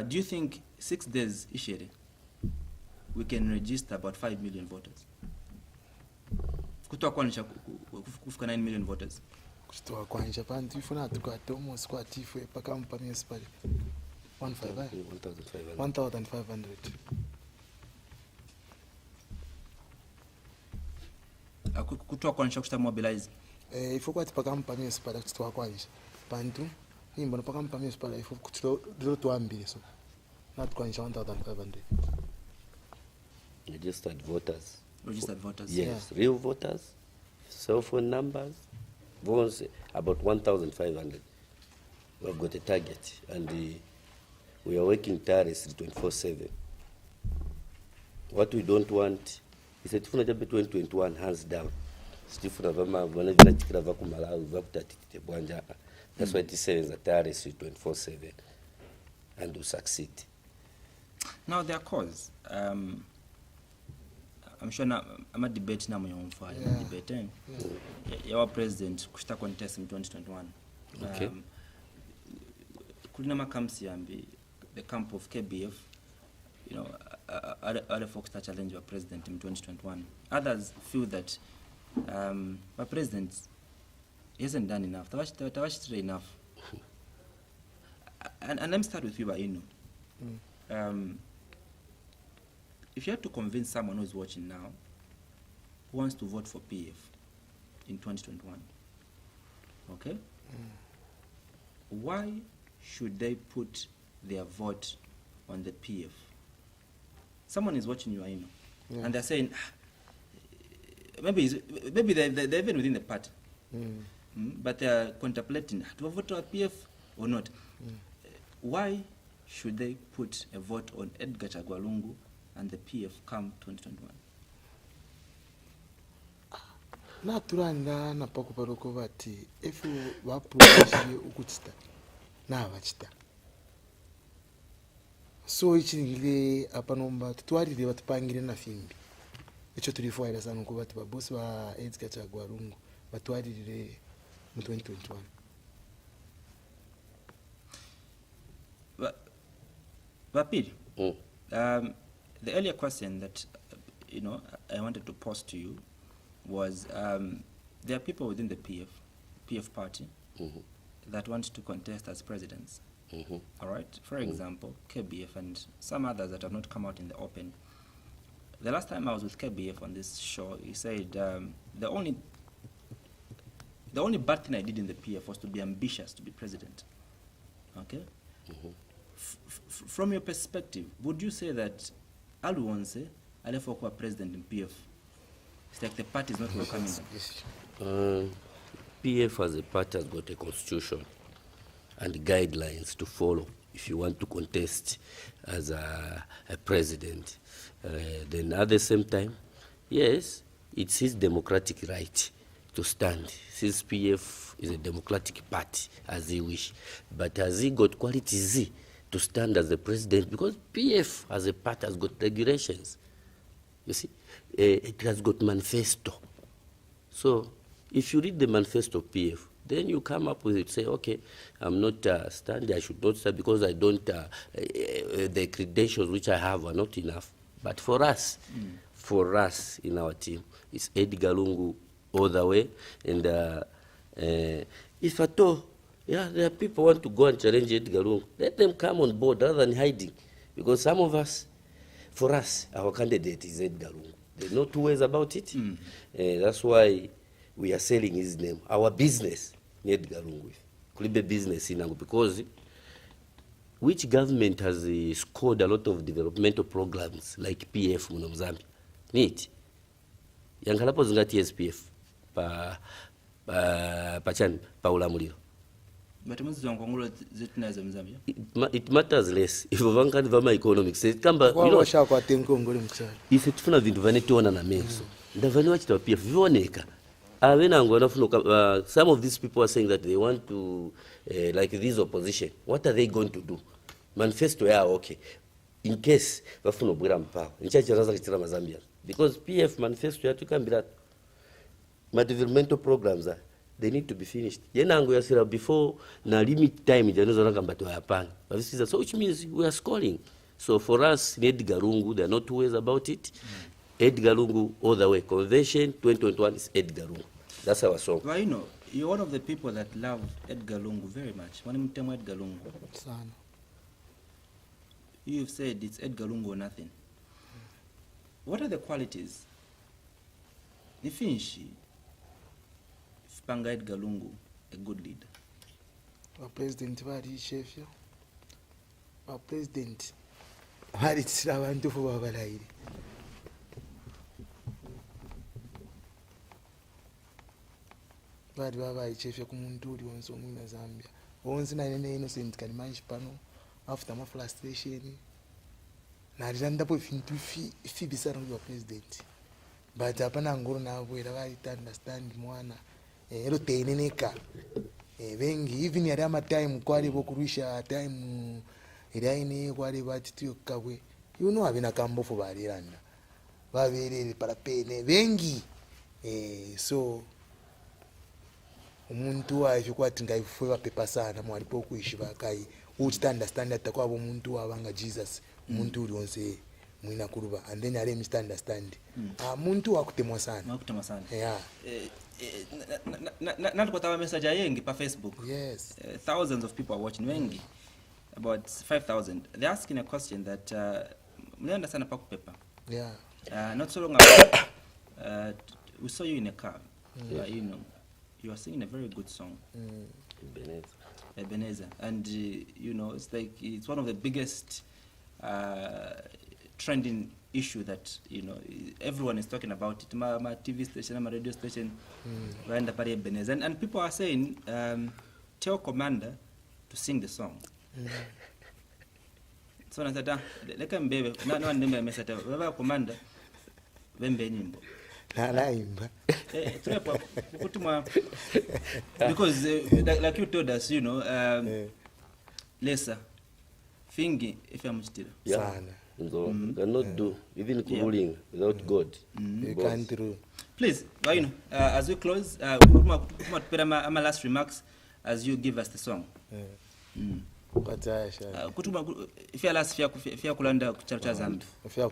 S1: do you think 6 days we can register about 5 million voters? Kufika 9 million voters.
S2: Kutoa kwanja pantu ifuna tukate almost kwa tifu paka mpa municipal 1500
S1: kutoa kwanja kusta mobilize
S2: ifo kwa paka mpa municipal kutoa kwanja pantu himbo paka mpa municipal ifo kutoa tuambile so not kwanja 1500
S3: registered voters.
S1: Yes,
S3: yeah. Real voters, cell phone numbers, votes about 1,500. We've got a target, and we are working tirelessly 24/7. What we don't want is that between 2021 hands down. That's why it says that tirelessly 24/7, and to succeed.
S1: Now their cause. I'm sure I'm a debate now debate. Our president kushta contest in 2021.
S3: Okay.
S1: Kulina makamsi the camp of KBF, other folks that challenge our president in 2021. Others feel that our president hasn't done enough. Tawashitra enough. And let me start with you, Baino. If you had to convince someone who's watching now who wants to vote for PF in 2021, okay? Why should they put their vote on the PF? Someone is watching you, I know, and they're saying, maybe they're even within the party, but they're contemplating, do I vote for PF or not? Why should they put a vote on Edgar Lungu and the PF come 2021?
S2: Naturanda na pakuparuko vati efu vapulishi ukutita na vachita so ichingile apanomba tutwarire vatupangire na fimbi icho tulifuaira sana ko vati babosi va Edgar Lungu vatwarire mu 2021.
S1: Vapiri, the earlier question that I wanted to pose to you was there are people within the PF party that want to contest as presidents. All right. For example, KBF and some others that have not come out in the open. The last time I was with KBF on this show, he said the only bad thing I did in the PF was to be ambitious to be president. Okay. From your perspective, would you say that Aluonse Alefokwa president in PF? It's like the party is not welcoming them.
S3: PF as a party has got a constitution and guidelines to follow if you want to contest as a president. Then at the same time, yes, it's his democratic right to stand. Since PF is a democratic party, as he wish. But has he got qualities to stand as the president? Because PF as a party has got regulations. You see, it has got manifesto. So if you read the manifesto of PF, then you come up with it, say, okay, I'm not standing, I should not stand because I don't, the credentials which I have are not enough. But for us in our team, it's Edgar Lungu all the way. And if at all, there are people who want to go and challenge Edgar Lungu, let them come on board rather than hiding. Because some of us, for us, our candidate is Edgar Lungu. There's no two ways about it. That's why we are selling his name. Our business, Edgar Lungu. Kulibe business inangu, because which government has scored a lot of developmental programs like PF muno Mzambi? Neat. Yankalapo zingati SPF pa ulamuliro. It matters less. If you want to economics, it's tufuna vindu vanetiona na meso. Ndavani wachita PF vioneka. Some of these people are saying that they want to, like this opposition. What are they going to do? Manifesto, yeah, okay. In case wafuna bwera mpawa, nchachi raza kichira mazambia. Because PF manifesto ya tukambira, my developmental programs are, they need to be finished. Yenango yasira before na limit time janozo nakambatu hayapani. So which means we are scoring. So for us in Edgar Lungu, there are no two ways about it. Edgar Lungu all the way. Convention 2021 is Edgar Lungu. That's our song.
S1: Well, you know, you're one of the people that love Edgar Lungu very much. When you tell Edgar Lungu,
S2: Sana.
S1: You've said it's Edgar Lungu or nothing. What are the qualities? The Finnish, Panga Edgar Lungu, a good leader.
S2: Our president, Vadi Sheffield. Our president, Vadi Travantu for Babalairi. Vadi Baba Sheffield Kumunduri on so in Zambia. Once in an innocent Kalimanshi panel after my frustration. Naranda Pofintu Phoebe Saran, your president. But Japana Angona, where I understand Moana, Rotaineka. Even Yadama time, Quadi Bokurisha, time, Idaini, Quadi Batu Kawe. You know, I've been a cambo for Badiranda. Bavi Parapene, Vengi. So, Umuntu, if you quite think I feel a pepasana, Maripoku Shivakai, would understand that the Kwabo Muntu Avanga Jesus, Muntu don't say. Mwina kuruba and then I misunderstand. Muntu wakutemwa sana.
S1: Wakutemwa sana.
S2: Yeah.
S1: Not kwa tawa message yengi pa Facebook.
S2: Yes.
S1: Thousands of people are watching wengi. About 5,000. They're asking a question that mlienda sana pa kupepa.
S2: Yeah.
S1: Not so long ago, we saw you in a car. You know, you are singing a very good song. Ebenezer. And you know, it's like it's one of the biggest trending issue that, you know, everyone is talking about it. My TV station, my radio station, and people are saying, tell Commander to sing the song. So I said, let him baby, not name message, Commander, Bembe because like you told us, you know, Lesa, Fingi, if I'm still.
S3: Yeah. Cannot do, even ruling without God.
S2: You can't do.
S1: Please, you know, as we close, my last remarks as you give us the song. If you last fear kulanda kuchacha Zambia.
S2: Fear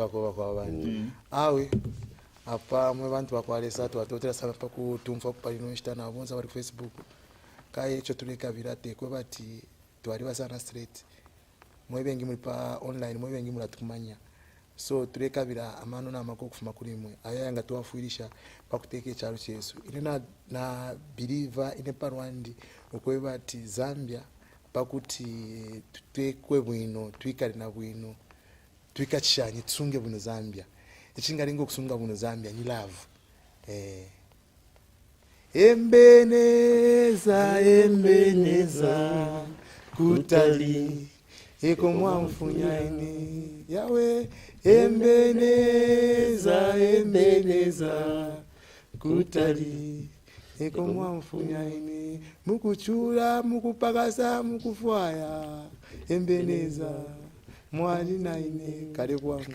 S2: kwa bandi. Awe apa mwe bantu bakwalesa twatotera sana pakutumfa kupalino shitana abonza bari Facebook. Kaye cyo tureka birate ko bati twari basana straight. Mwebengi muri pa online mwebengi muratukumanya. So tureka bira amano na makoko kufuma kuri mwe. Aya yanga tuwafuirisha pakuteke cyaro cyesu. Ine na believer ine parwandi okweba ati Zambia pakuti tutekwe bwino twikari na bwino twikachanye tsunge bwino Zambia. Ichingaringo kusunga bwino Zambia ni love. Embeneza kutali eko mwamfunyaini yawe embeneza kutali eko mwamfunyaini mukuchura mukupakasa mukufwaya embeneza mwali naine kale kwangu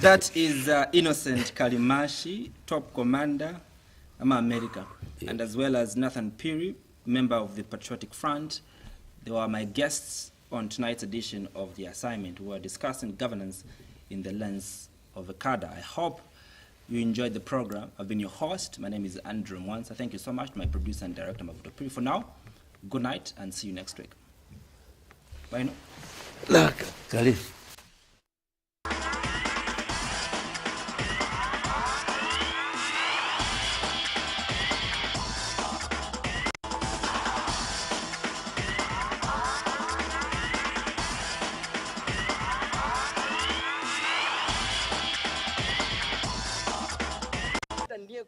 S1: that is Innocent Kalimanshi, top commander America, and as well as Nathan Phiri, member of the Patriotic Front. They were my guests on tonight's edition of The Assignment. We were discussing governance in the lens of a CADRE. I hope you enjoyed the program. I've been your host. My name is Andrew Mwansa. Thank you so much to my producer and director, Phiri. For now, good night and see you next week. Bye now.
S3: Look, Khalif.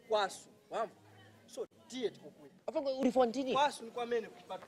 S4: Kwasu, wamu. So, tie tukukwe.
S5: Afanga ulifantini?
S4: Kwasu ni kwa mene kupata.